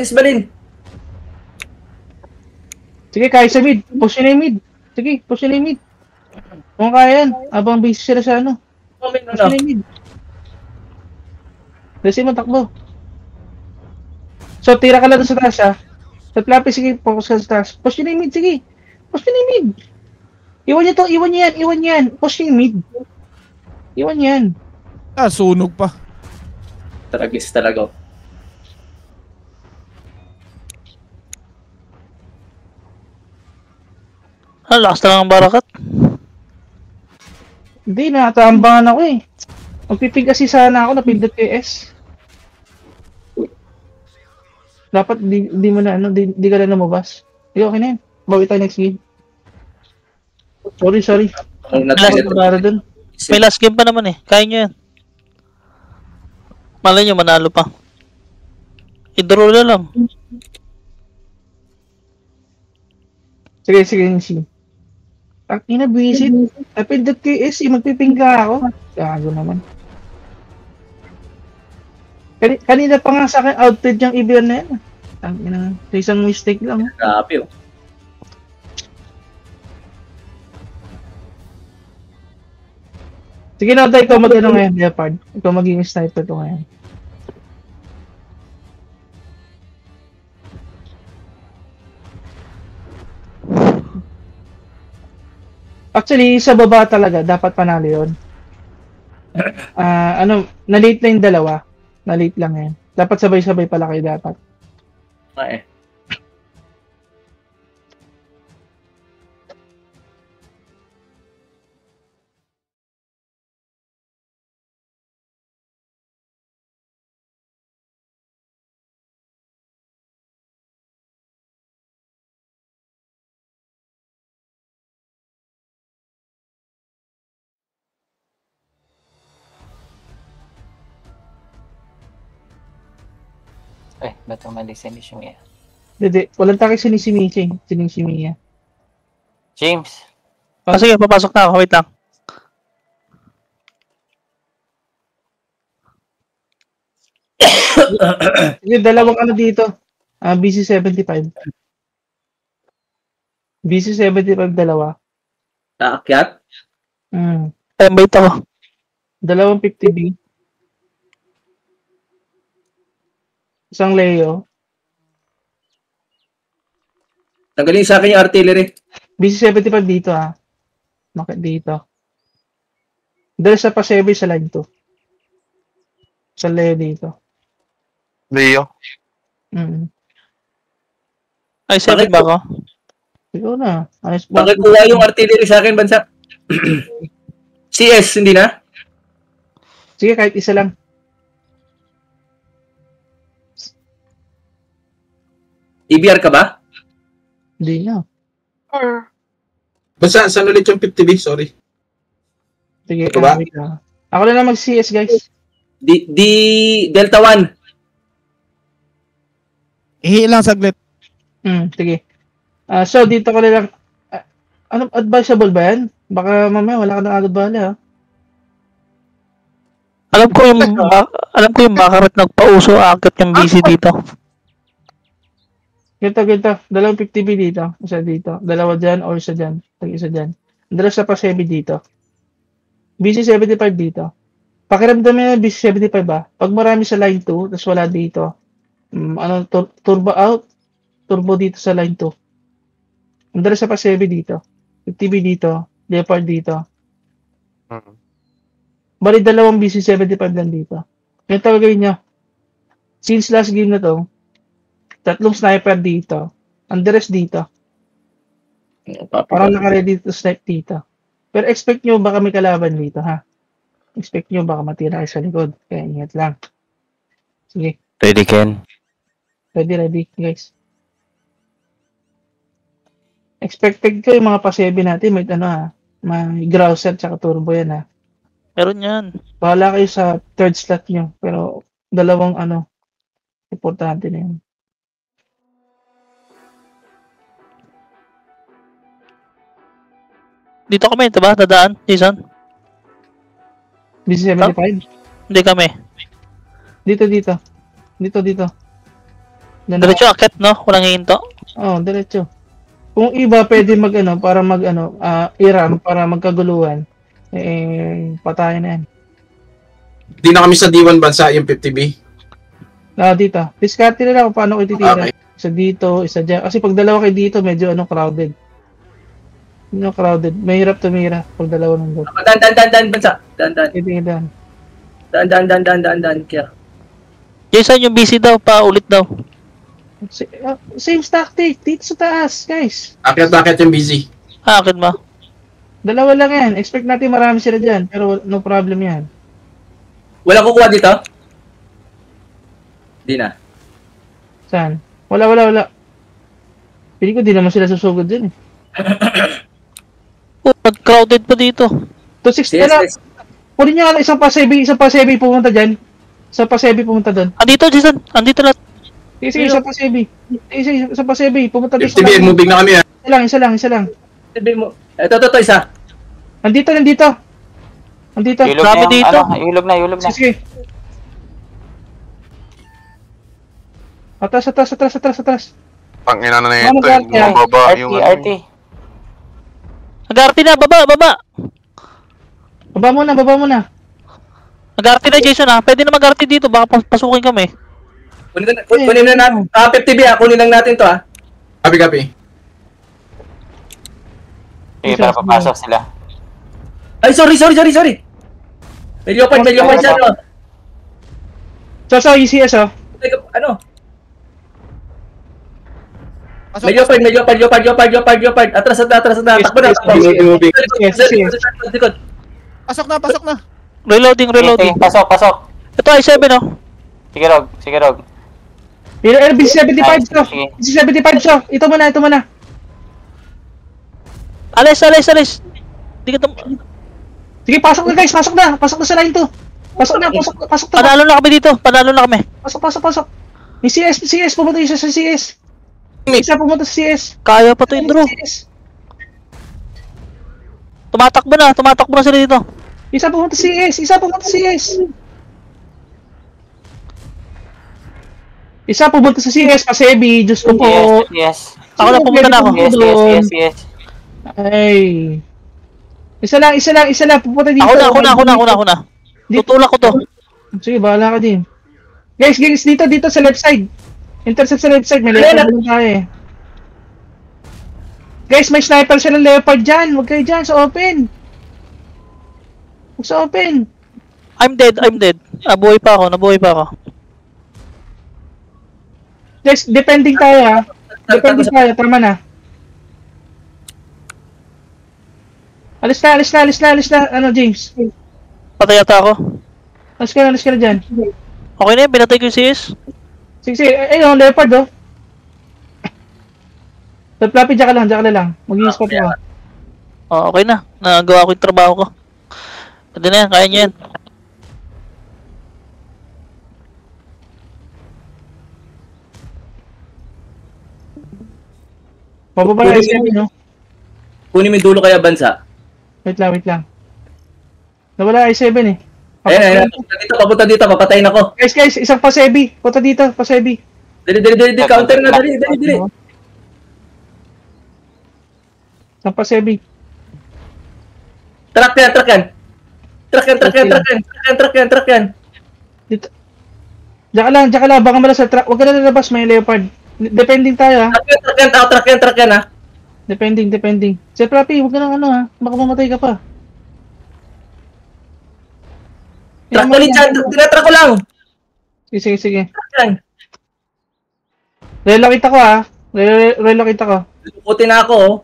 Isbalin. Sige, kaya sa mid. Push na yung mid. Kung kaya yan, abang base sila sa Push na yung mid. Kasi mo takbo. So, tira ka lang sa taas Sa lapis, sige, focus ka sa taas. Push na yung mid, sige. Iwan niya yan. Push na yung mid. Iwan yan. Sunog pa. Taragis talaga. Lakas na lang ang barakat. Hindi, natatambangan ako eh. Magpipig kasi sana ako, napindot kay S. Dapat di mo na ano, di ka na lumabas. Di okay na yun. Bawi tayo next game. Sorry. May last game pa naman eh. Kaya nyo yan. Malay nyo, manalo pa. I-draw na lang. Sige. Ang inabisit. Napindot kay S, magpipingga ako. Gago naman. Kanina pa nga sa akin, outfit yung EBR na yan. Ang ina, isang mistake lang. Grabe oh. Sige na, ikaw mag-ano ngayon, Leopard. Ikaw maging sniper to ngayon. Actually, sa baba talaga, dapat panalo yun. Na-late na yung dalawa. Na-late lang yan. Dapat sabay-sabay pala kayo dapat. Okay. Ba't umalis si Mia? Hindi, walang takis sinisimiching. Sinisimiya. James! Sige, papasok na ako. Wait lang. Yung dalawang ano dito. BC75. BC75 dalawa. Naakyat? Invite ako. Dalawang 50B. Isang Leo. Tanggalin sa akin yung artillery. BC75 dito Bakit dito? Dahil sa Pasebe sa line 2. Sa Leo dito. Leo. Ay, 7 ba ako? Siguro na. Bakit kuha yung artillery sa akin, bansa? CS, hindi na? Sige, kahit isa lang. EBR ka ba? Hindi na. Basta, saan ulit yung 50B? Sorry. Sige, ito ba? Ako na lang mag-CS, guys. Delta 1. Ihilang saglit. Sige. So, dito ko na lang. Ano, advisable ba yan? Baka mamaya wala ka na agad bala, Alam ko yung makarat nagpauso agad yung BC dito. Ganito. Dalawang 50B dito. Isa dito. Dalawa dyan or isa dyan. Isa dyan. Dalawa sa Pasebe dito. BC75 dito. Pakiramdam mo yung BC75 Pag marami sa line 2, tapos wala dito. Turbo out. Turbo dito sa line 2. Dalawa sa Pasebe dito. 50B dito. Leopard dito. Bali dalawang BC75 lang dito. Ganito gagawin nyo. Since last game na to, 3 sniper dito. Ang the rest dito. Parang naka-ready to snipe dito. Pero expect nyo baka may kalaban dito, Expect nyo baka matira kayo sa likod. Kaya ingat lang. Sige. Ready, Ken? Ready, guys. Expected ko yung mga Pasebe natin. May Grouser tsaka Turbo yan, Meron yan. Bahala kayo sa third slot nyo. Pero dalawang importante na yun. Dito kami, diba? Dadaan, Jason? BC75? Hindi kami. Dito. Diretso akit, no? Walang hihinto. Diretso. Kung iba pwede para iram para magkaguluhan, patayin na yan. Hindi na kami sa D1 bansa yung 50B. Dito. Discarte na lang kung paano ko ititira. Okay. Isa dito, isa dyan. Kasi pag dalawa kayo dito, medyo crowded. Crowded. Mahirap tumira pag dalawa ng group. Dan, bansa. Dan. Dan. Kaya. Jason, yung BC daw, ulit daw. Same tactic. Dito sa taas, guys. Akit yung busy. Akin ba? Dalawa lang yan. Expect natin marami sila dyan. Pero no problem yan. Wala kukuha dito? Di na. Saan? Wala. Pili ko di naman sila susugod dyan eh. Oh, nag-crowded pa dito. 260 na. Kunin nyo nga isang pa-sebi pumunta dyan. Isang pa-sebi pumunta doon. Andito, Jason. Andito lahat. Sige, isang pa-sebi. Isang pa-sebi. Pumunta doon. FTBN, moving na kami, Isa lang. Sabihin mo. Ito, isa. Nandito. Ilog Grabe na yung, dito. ilog na. Sige. Atras. Pangina na Ano ito. ba? Bumababa yung RT. Nag-arty na, baba. Baba muna. Nag-arty na, Jason ha. Pwede na mag-arty dito, baka pasukin kami. Kunin na natin. 50B kunin lang natin to ha. Copy. Sige, para papasok sila. Ay, sorry. May leopard dyan, no? So, ECS oh. Ano? Pasok, May leopard. Atras na. Takbo na. Moving. Likod. pasok na. Reloading. Okay, pasok. Ito ay 7 oh. Sige, Rog. BC-75 to. Sige. BC-75 to. Ito muna. Alis. Di ka Sige, pasok na guys. Pasok na sa line to. Pasok na. Panalo na kami dito. Pasok. May CS. Pumunta isa sa CS. Isa pumunta sa CS. Kaya pa to, Indro. Tumatakbo na sila dito. Isa pumunta sa CS. Isa pumunta sa CS. Pasebi. Diyos ko po. Yes. Ako na, pumunta na ako. Yes. Ay. Isa lang. Pupunta dito. Ako na. Tutulak ko to. Sige, bahala ka din. Guys, dito sa left side. Intercept sa left side. May leopard lang tayo eh. Guys, may sniper siya ng leopard dyan. Huwag kayo dyan sa open. Huwag sa open. I'm dead. Nabuhay pa ako. Guys, depending tayo ha. Tama na. Alis na. Ano, James? Patay ata ako. Alis ka na dyan. Okay na yun, pinatay ko yung CS. Sige. Ayun, leopard oh. Flappy, dyan ka lang. Mag-i-spot mo. Oh, okay na. Nagawa ko yung trabaho ko. Pwede na yan, kaya niya yan. Mababa na SM, no? Kunin mo yung dulo kaya bansa. Wait lang. Nawala i7 eh. Ayan. Papunta dito. Papatayin ako. Guys, isang pasebi. Punta dito, pasebi. Dali. Counter na. Dali. Isang pasebi. Truck yan. Truck yan. Dito. Diyan ka lang. Baka malas sa truck. Huwag ka na lalabas, may leopard. Depending tayo ha. Truck yan ha. Depending. Sir Flappy, huwag ka nang ano ha. Baka mamatay ka pa. Truck ulit dyan. Tinatrack ko lang. Sige. Truck yan. Relocate ako ha. Relocate ako. Puti na ako oh.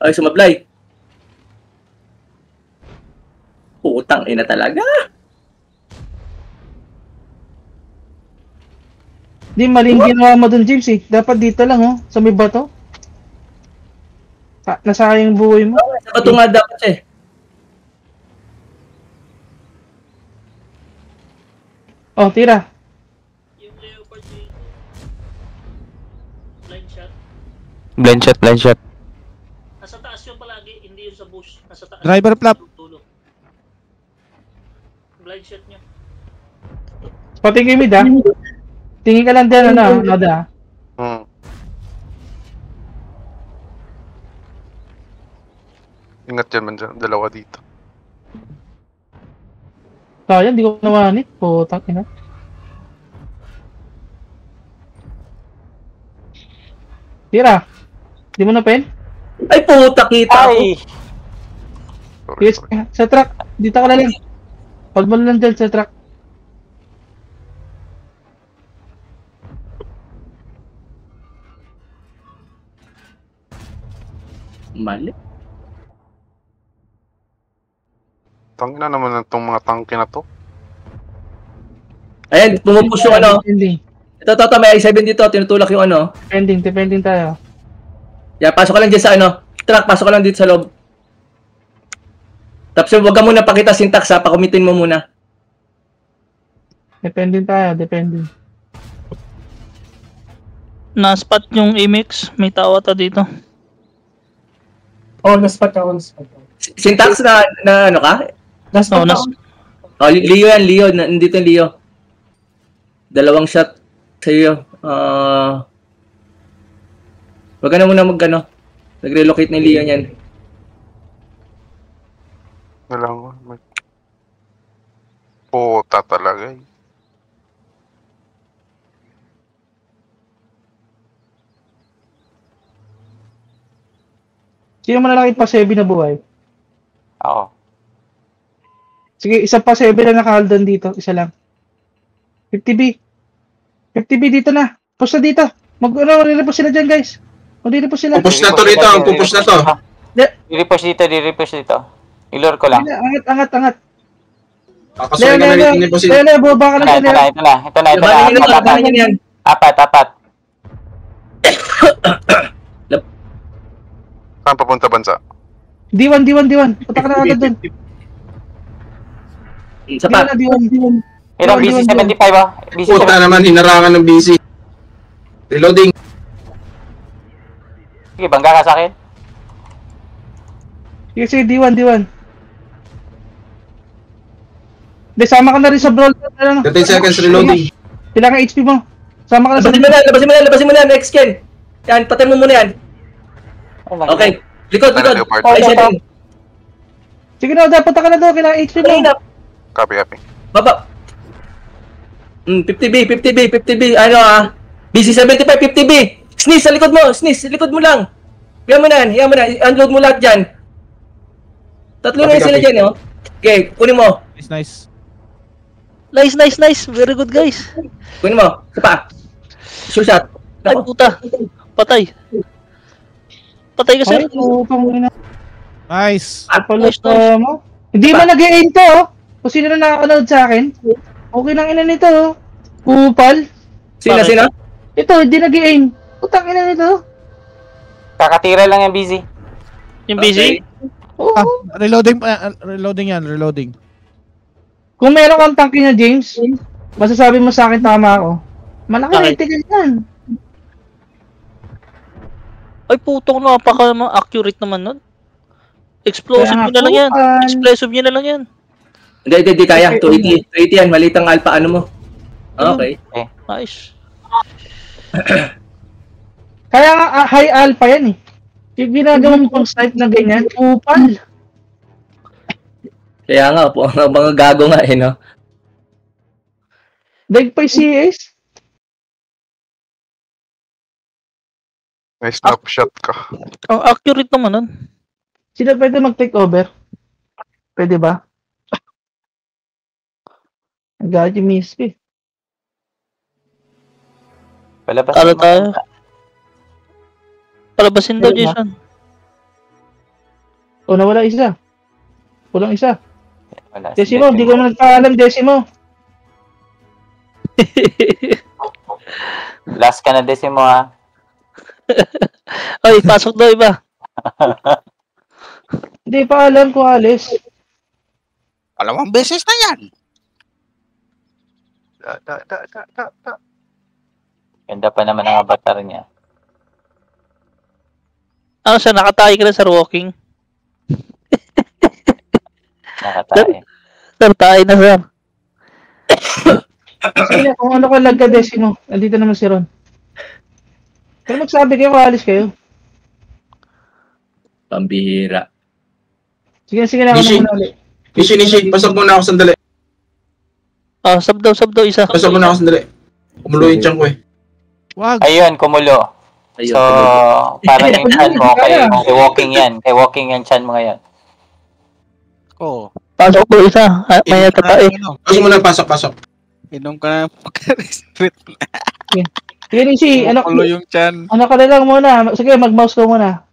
Ay, sumablay. Putang ina talaga. Di, maling ginawa mo dun, James eh. Dapat dito lang oh. Sa may bato. Nasayang yung buhay mo. Sa bato nga dapat eh. Oh, tira. Blind shot. Nasa taas yung palagi, hindi yung sa bush. Nasa taas. Driver flap. Blind shot nyo. Patingin mid ah. Tingin ka lang din ano, Noda. Ingat dyan, dalawa dito. Sayang, di ko nawanit. Putang ina. Tira. Di mo na pen? Ay puta, kita ako. Yes, sa truck. Dito ka na lang. Hold mo lang dyan sa truck. Mali. Tangina naman itong mga tangke na to. Ayan, pumupush yung ano. Depending. Ito, may i7 dito. Tinutulak yung ano. Depending tayo. Yeah, pasok ka lang dyan sa ano. Truck, pasok ka lang dito sa loob. Tapos huwag ka muna pakita syntax ha. Pakumitin mo muna. Depending tayo. Na-spot yung Imix. May tao ata dito. Oh, na-spot ako. Syntax na ano ka? Oh, Oh, Leo yan, Leo. Nandito yung Leo. 2 shot sa iyo. Wag ka na muna mag-ano. Nag-relocate na yung Leo niyan. Puta talaga eh. Sino malalaki pa 7 na buhay? Ako. Sige, isa pa 7 na naka-hold dito. Isa lang. 50B. 50B dito na. Push na dito. Mag-repush sila dyan, guys. Mag-repush sila. Pupush na to dito. Pupush na to. Di-repush dito. Ilor ko lang. Angat. Kakasuhin na natin yung position. Lele, baba ka na dyan. Ito na. Apat. Saan papunta bansa? D1. Punta ka na agad dun. Isa pa. D1. Ito, BC75 ah. Puta naman, hinarangan ng BC. Reloading. Sige, bangga ka sa akin. Sige, D1. Hindi, sama ka na rin sa brawl. 30 seconds reloading. Kailangan HP mo. Sama ka na sa... Labasin mo na, next scan. Yan, patay mo muna yan. Okay. Likod. Sige na, dapat ka na doon. Kailangan HP mo. Copy. Baba. 50B. Ano BC75, 50B. Sneeze sa likod mo lang. Hiyan mo na. Unload mo lahat dyan. Tatlo na sila dyan, oh. Okay, kunin mo. Nice. Nice. Very good, guys. Kunin mo. Isa pa. Sure shot. Ay, puta. Patay ka, sir. Nice. Mo. Hindi man nag-aim to, oh. Kung sino na nakakanood sa akin. Okay lang ina nito, oh. Kupal. Sino? Ito, hindi nag-aim. Putang ina nito. Kakatira lang yung busy. Yung busy? Oo. Reloading yan. Kung meron kang tanky na, James, masasabi mo sa akin tama ako. Malaki rating yan. Ay, putong napaka-accurate naman nun. Explosive nyo na lang yan. Hindi kaya. 280 yan. Maliit ang alpha ano mo. Okay. Nice. Kaya nga, high alpha yan eh. Yung ginagawa mo pang snipe na ganyan, upal. Kaya nga po, mga gago nga eh, no? Daig pa yung CS? May snapshot ka. Ang accurate naman nun. Sino pwede mag-take over? Pwede ba? Nag-gaji mispi. Palabasin daw, Jason. O, nawala isa. Kulang isa. Wala. Decimo, hindi ko naman nagpaalam, Decimo. Last ka na, Decimo, ha? Ay, pasok daw iba. Hindi pa alam kung alis. Alamang beses na yan. Ganda pa naman ang avatar niya. Ano siya, nakatayo ka na sa walking? Nakatayo. Tayo na, sir. Sige, kung ano ka lagka, Decimo. Nandito naman si Ron. Pero magsabi kayo, alis kayo. Pambihira. Sige na ako muna ulit. Nishi, pasok muna ako sandali. Sub daw isa. Pasok muna ako sandali. Kumulo yung tiyan ko eh. Wag. Ayun, kumulo. So, parang yung chan mo, kay walking yan. Kay walking yan chan mo ngayon. Oo. Pasok daw isa. May tatay. Pasok muna, pasok. Inom ka na pagka-restrict. Sige, Nishi, Kumulo yung chan. ano ka na lang muna. Sige, mag-mouse ko muna.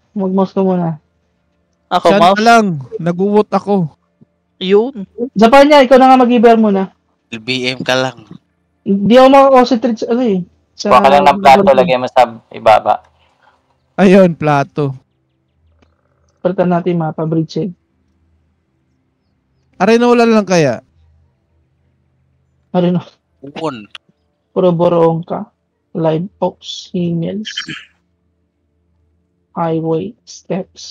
Ako, Saan mouse. pa lang? Naguwot ako. Yun. Sa niya, ikaw na nga mag-iber muna. LBM ka lang. Hindi ako makakonsentrate sa ano eh. Sa... Kuha ka lang ng plato, lagyan mo sa ibaba. Ayun, plato. Palitan natin yung mapa, bridge. Arenola lang kaya? Ano? Uon. Puro borong ka. Live ops, emails. Highway, steps.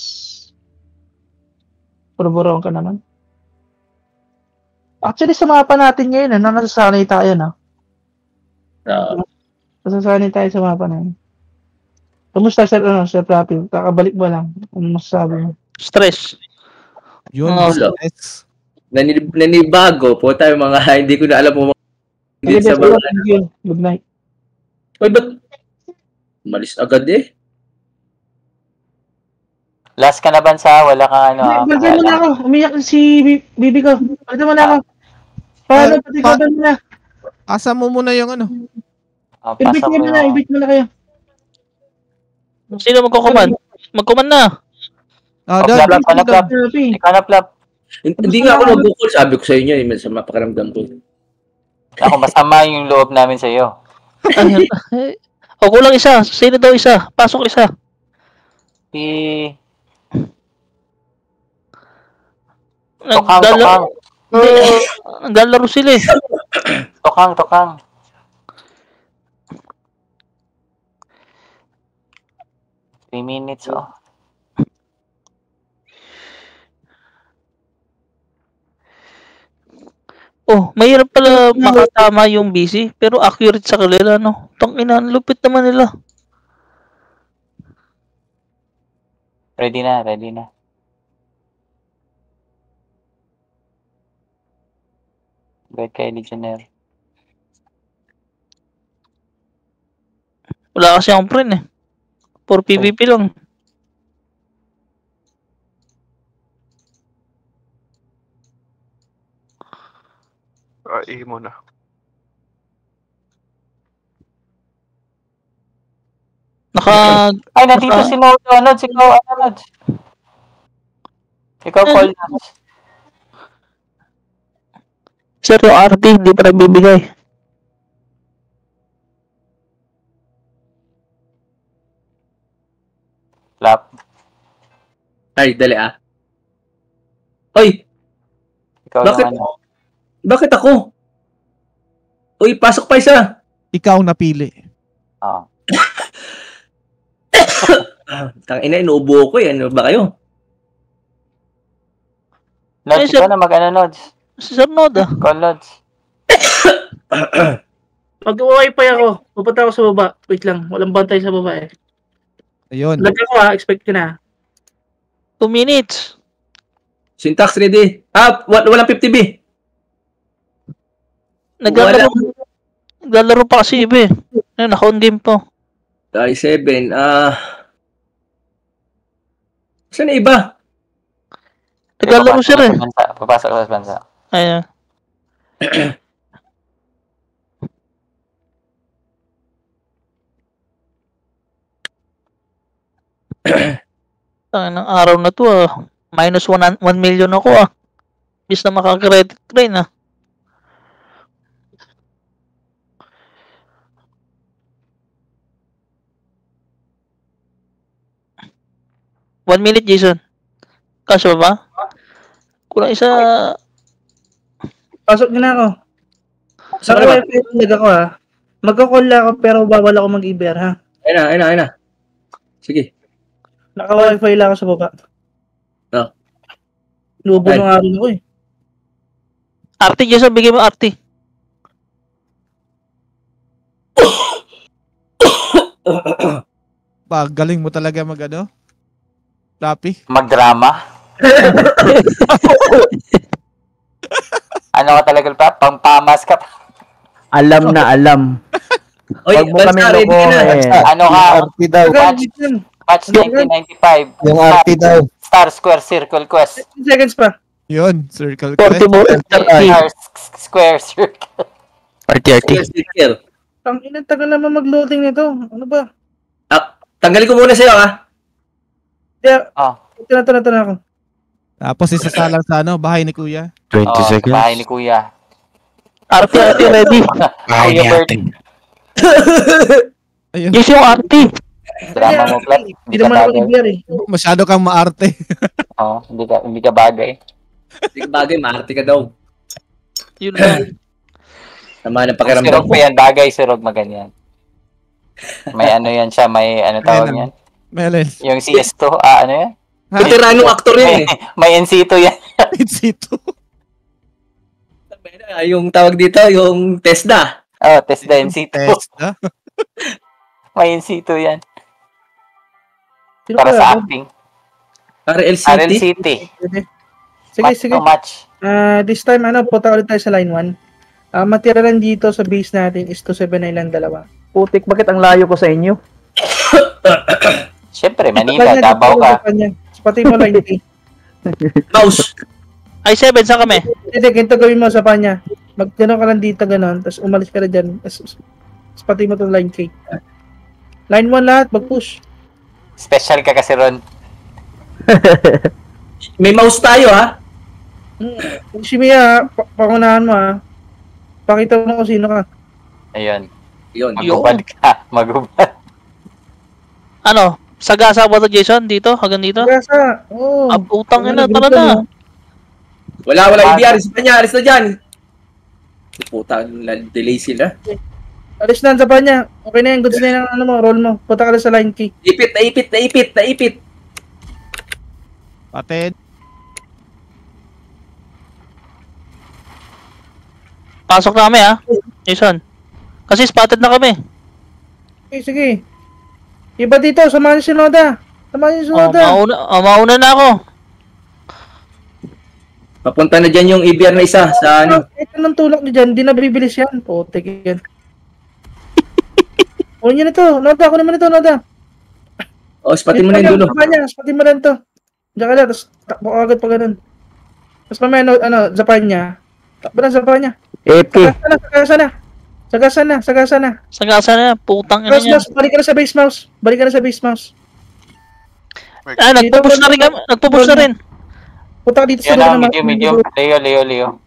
Puro borong ka naman. Actually, sa mapa natin ngayon, nasasanay tayo na. Nasasanay tayo sa mapa na yun. Kamusta, Sir Rapi? Kakabalik mo lang. Ano masasabi mo? Stress. Yun, stress. Nanibago po tayo mga hindi ko na alam mo hindi sa mga. Thank you. Good night. Uy, ba't malis agad eh? Last ka na bansa, wala kang Balitan mo na ako. Umiyak si Bibi ko. Balitan mo na ako. Paano pati ka ba na? Asa mo muna yung ano? Invite mo na, invite mo na kayo. Sino magkukuman? Magkuman na. Plap. Ikaw na, Plap. Hindi nga ako nabukol. Sabi ko sa inyo, sa mapakaramdam ko. Ako, masama yung loob namin sa iyo. O, kulang isa. Sino daw isa? Pasok isa. Tokang. Naglalaro sila eh. Tokang. Minutes, oh. Oh, mahirap pala makatama yung busy, pero accurate sa kanila, no? Tangina, ang lupit naman nila. Ready na. Bait kay Legionnaire. Wala kasi akong friend eh. For PvP lang. Mo na. Ay, nandito si Nonods. Ikaw, call na. Sir, yung RT, hindi pa nagbibigay. Plap. Ay, dali ah. Oy! Ikaw Bakit? naman. Bakit ako? Uy, pasok pa isa. Ikaw napili. Oo. Tangina, inuubo ko yan. Ano ba kayo? Nods, ikaw na mag-ano, Nods. Sir Nod ah. Call, Nods. Mag-wifi ako. Pupunta ako sa baba. Wait lang. Walang bantay sa baba eh. Ayun. Lagyan ko expect ko na. 2 minutes. Syntax ready. Walang 50B. Naglalaro pa kasi iba eh. Ayun, naka-on game po. Tayo 7. Saan na iba? Naglalaro sir eh. Papasok sa bansa. Ayun. Ng araw na to ah. Minus 1 million ako ah. Bis na makaka-credit train ah. One minute, Jason. Kasya ba? Kulang isa. Pasok na ako. Sa wifi ako ha. Magka-call ako pero bawal ako mag-iber ha. Ayun na. Sige. Naka-wifi lang ako sa baba. Lubo ng araw ako eh. RT, Jason, bigay mo RT. Galing mo talaga mag-ano? Rapi? Magdrama? Ano ka talaga, Plap? Pangpamas ka pa. Alam na alam. Oy, Wag mo kami lukuhin. Ano ka? RT daw. Match 1995. Yung RT daw. Star Square Circle Quest. 10 seconds pa. Yun, circle 40 more. Star Square Circle. RT. Ang ina, tagal naman mag-loading nito. Ano ba? Tanggalin ko muna sa'yo ha. Yeah. Ito na ako. Tapos isasalang sa ano, bahay ni Kuya. 20 Sa seconds. bahay ni Kuya. Arte ready. Bahay ni Kuya Bert. ate. Ayun. Yes yung arte. Drama mo, Plat. Hindi naman ako EBR eh. Masyado kang maarte. Oo, hindi ka bagay. Hindi ka bagay, maarte ka daw. Yun lang. Tama ng Si pakiramdam Rog ko. pa yan, bagay si Rog maganyan. May ano yan siya, may ano tawag yan? Meles. Yung CS2, ano yan? Veteranong aktor yan eh. May NC2 yan. Insito. Yung tawag dito, yung TESDA. Oh, Tesla NC2. Testa. May NC2 yan. Sino Para kaya? sa acting. RL RL City. City. Sige, Match sige. to match. This time, punta ulit tayo sa line 1. Matira lang dito sa base natin is 279 lang dalawa. Putik, bakit ang layo ko sa inyo? Siyempre, Manila, Davao ka. Pati mo line 3. Mouse. Ay, 7, saan kami? Hindi, ganito gawin mo sa panya. Gano'n ka lang dito, gano'n. Tapos umalis ka na dyan. Tapos pati mo itong line K. Line 1 lahat, mag-push. Special ka kasi Ron. May mouse tayo ha. Si Mia, pangunahan mo ha. Pakita mo kung sino ka. Ayun. Yun. Magubad ka. Magubad. Ano? Sagasa ba to, Jason? Dito? Hanggang dito? Sagasa. Oo. Putang ina, tara na. Wala EBR. Alis na dyan. Puta, delay sila. Alis na sa panya. Okay na yan, goods na yan ang roll mo. Punta ka lang sa line K. Naipit. Patid. Pasok na kami ha, Jason. Kasi spotted na kami. Sige. Iba dito, samahan niyo si Noda. Samahan niyo si Noda. Mauna na ako. Papunta na dyan yung EBR na isa sa ano. Ito ng tulak niyo dyan, di na bibilis yan. Putik yan. Kunin niyo na to. Noda, kunin mo na to, Noda. Spatin mo na yung dulo. Spatin mo na to. Diyan ka na, tapos takbo ka agad pa ganun. Tapos mamaya, zapan niya. Takbo na, zapan niya. Epi. Sagasa na. Putang ina niya. Balik ka na sa base mouse. Nagpo-push na rin kami. Nagpo-push na rin. Punta ka dito Yan sa na, medium. Leo.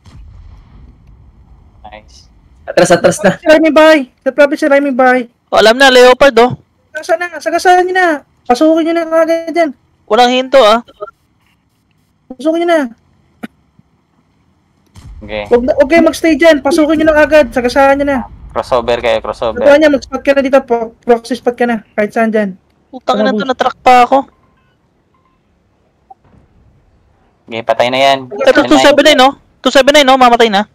Nice. Atras na. Si Raiming bahay. Sa province si Raiming bahay. Alam na, Leopard oh. Sagasa niyo na. Pasukin niyo na kagad dyan. Walang hinto ah. Pasukin niyo na. Okay. Huwag kayo magstay dyan. Pasukin niyo na kagad. Sagasahan niyo na. Crossover kayo, crossover. Patuwa niya, mag-spot ka na dito. Proxy spot ka na. Kahit saan dyan. Putang ina to, na-track pa ako. Okay, patay na yan. Ito, 279 no? 279 no? Mamatay na.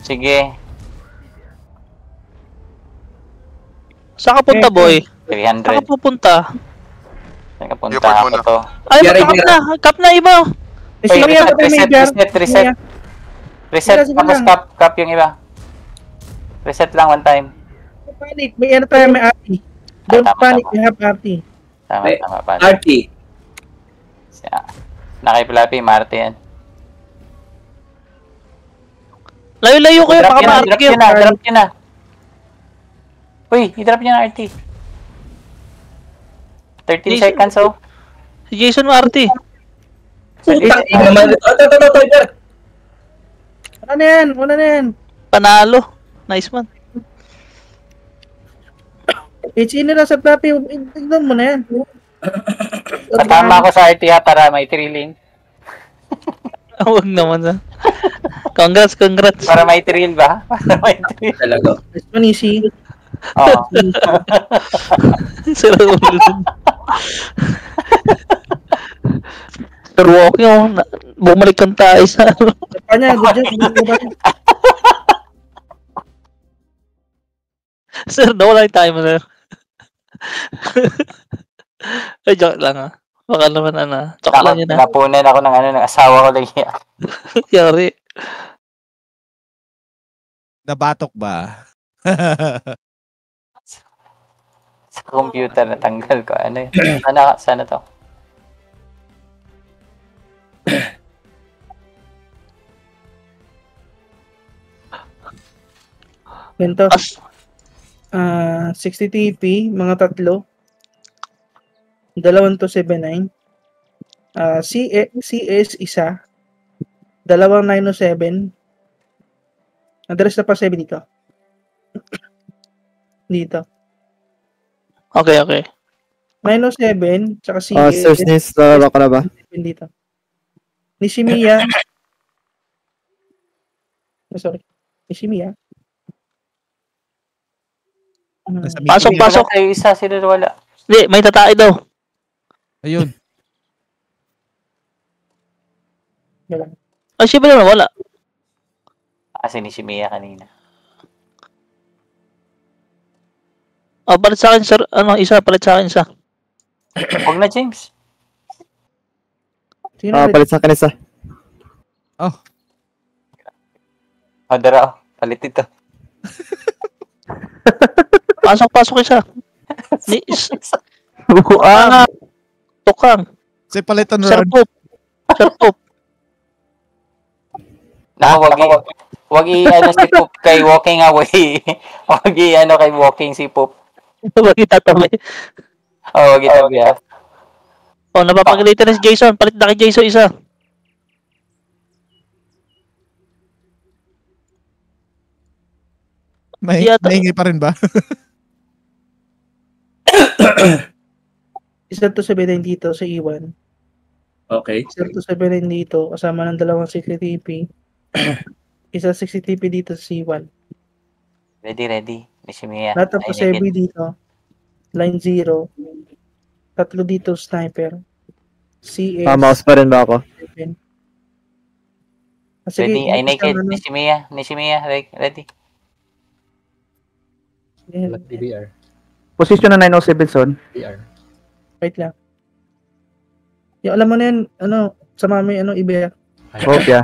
Sige. Saan ka punta, boy? 300. Saan ka pupunta? Saan ka punta ako to? Ay, cap na iba. Reset. Tapos cap yung iba. Reset lang one time. Panic. May tayo, may RT. Don't panic, you have RT. Tama. RT. Nakipilapi, Marte yan. Layo-layo kayo, baka ma-RT kayo. Drop nyo na. Uy, i-drop nyo na RT. 13 seconds, oh. Si Jason ma-RT. Putang ina naman. Ito. Wala na yan. Panalo. Nice man. HE nila sa Flappy. Tignan mo na yan. Patama ko sa RT ha, para may thrilling. Huwag naman sa. Congrats. Para may thrill ba? Para may thrill. Talaga. Nice one, easy. Oo. Pero okay oh. Bumalik kang tayo sa ano. Kanya, good job. Sir, nawala yung time, sir. Ay, joke lang ah. Baka naman joke lang yun ah. Napunan ako ng asawa ko lagi. Yari. Nabatok ba? Sa computer natanggal ko. Ano yun? Sana to? Ganito. 60 TP, mga tatlo. 279. CS, isa. 907. Address na pa 7 dito. Dito. Okay, okay. 907, tsaka CS. Sir Sneeze, lalaba ka na ba? Dito. Nishimiya. Sorry. Nishimiya. Pasok, pasok. Tayo isa, sila wala. Hindi, may tatay daw. Ayun. Ay, siya ba naman wala? Kasi ni si Mia kanina. Palit sa akin, sir. Isa, palit sa akin isa. Huwag na, James. Palit sa akin isa. Dara, palit ito. Pasok isa. Tukang. Si palitan Sir run. Poop. Sir Poop. Wag i-ano si Poop kay walking away. Wag i-ano kay walking si Poop. Wag itatabi. Wag itabi ah. Napapagalitan na si Jason. Palit na kay Jason isa. Mahingi pa rin ba? Isa to 79 dito sa E1. Okay. Isa to 79 dito, kasama ng dalawang 60 TP. Isa 60 TP dito sa C1. Ready. Ni si Mia. Lahat ng pasebi dito. Line 0. Tatlo dito sniper. CS. Mouse pa rin ba ako? Ready, I naked. Ni si Mia. Ready. DBR. Position na 907 son. DBR. Wait lang. Yung alam mo na yan, sa mami, IBR. Okay.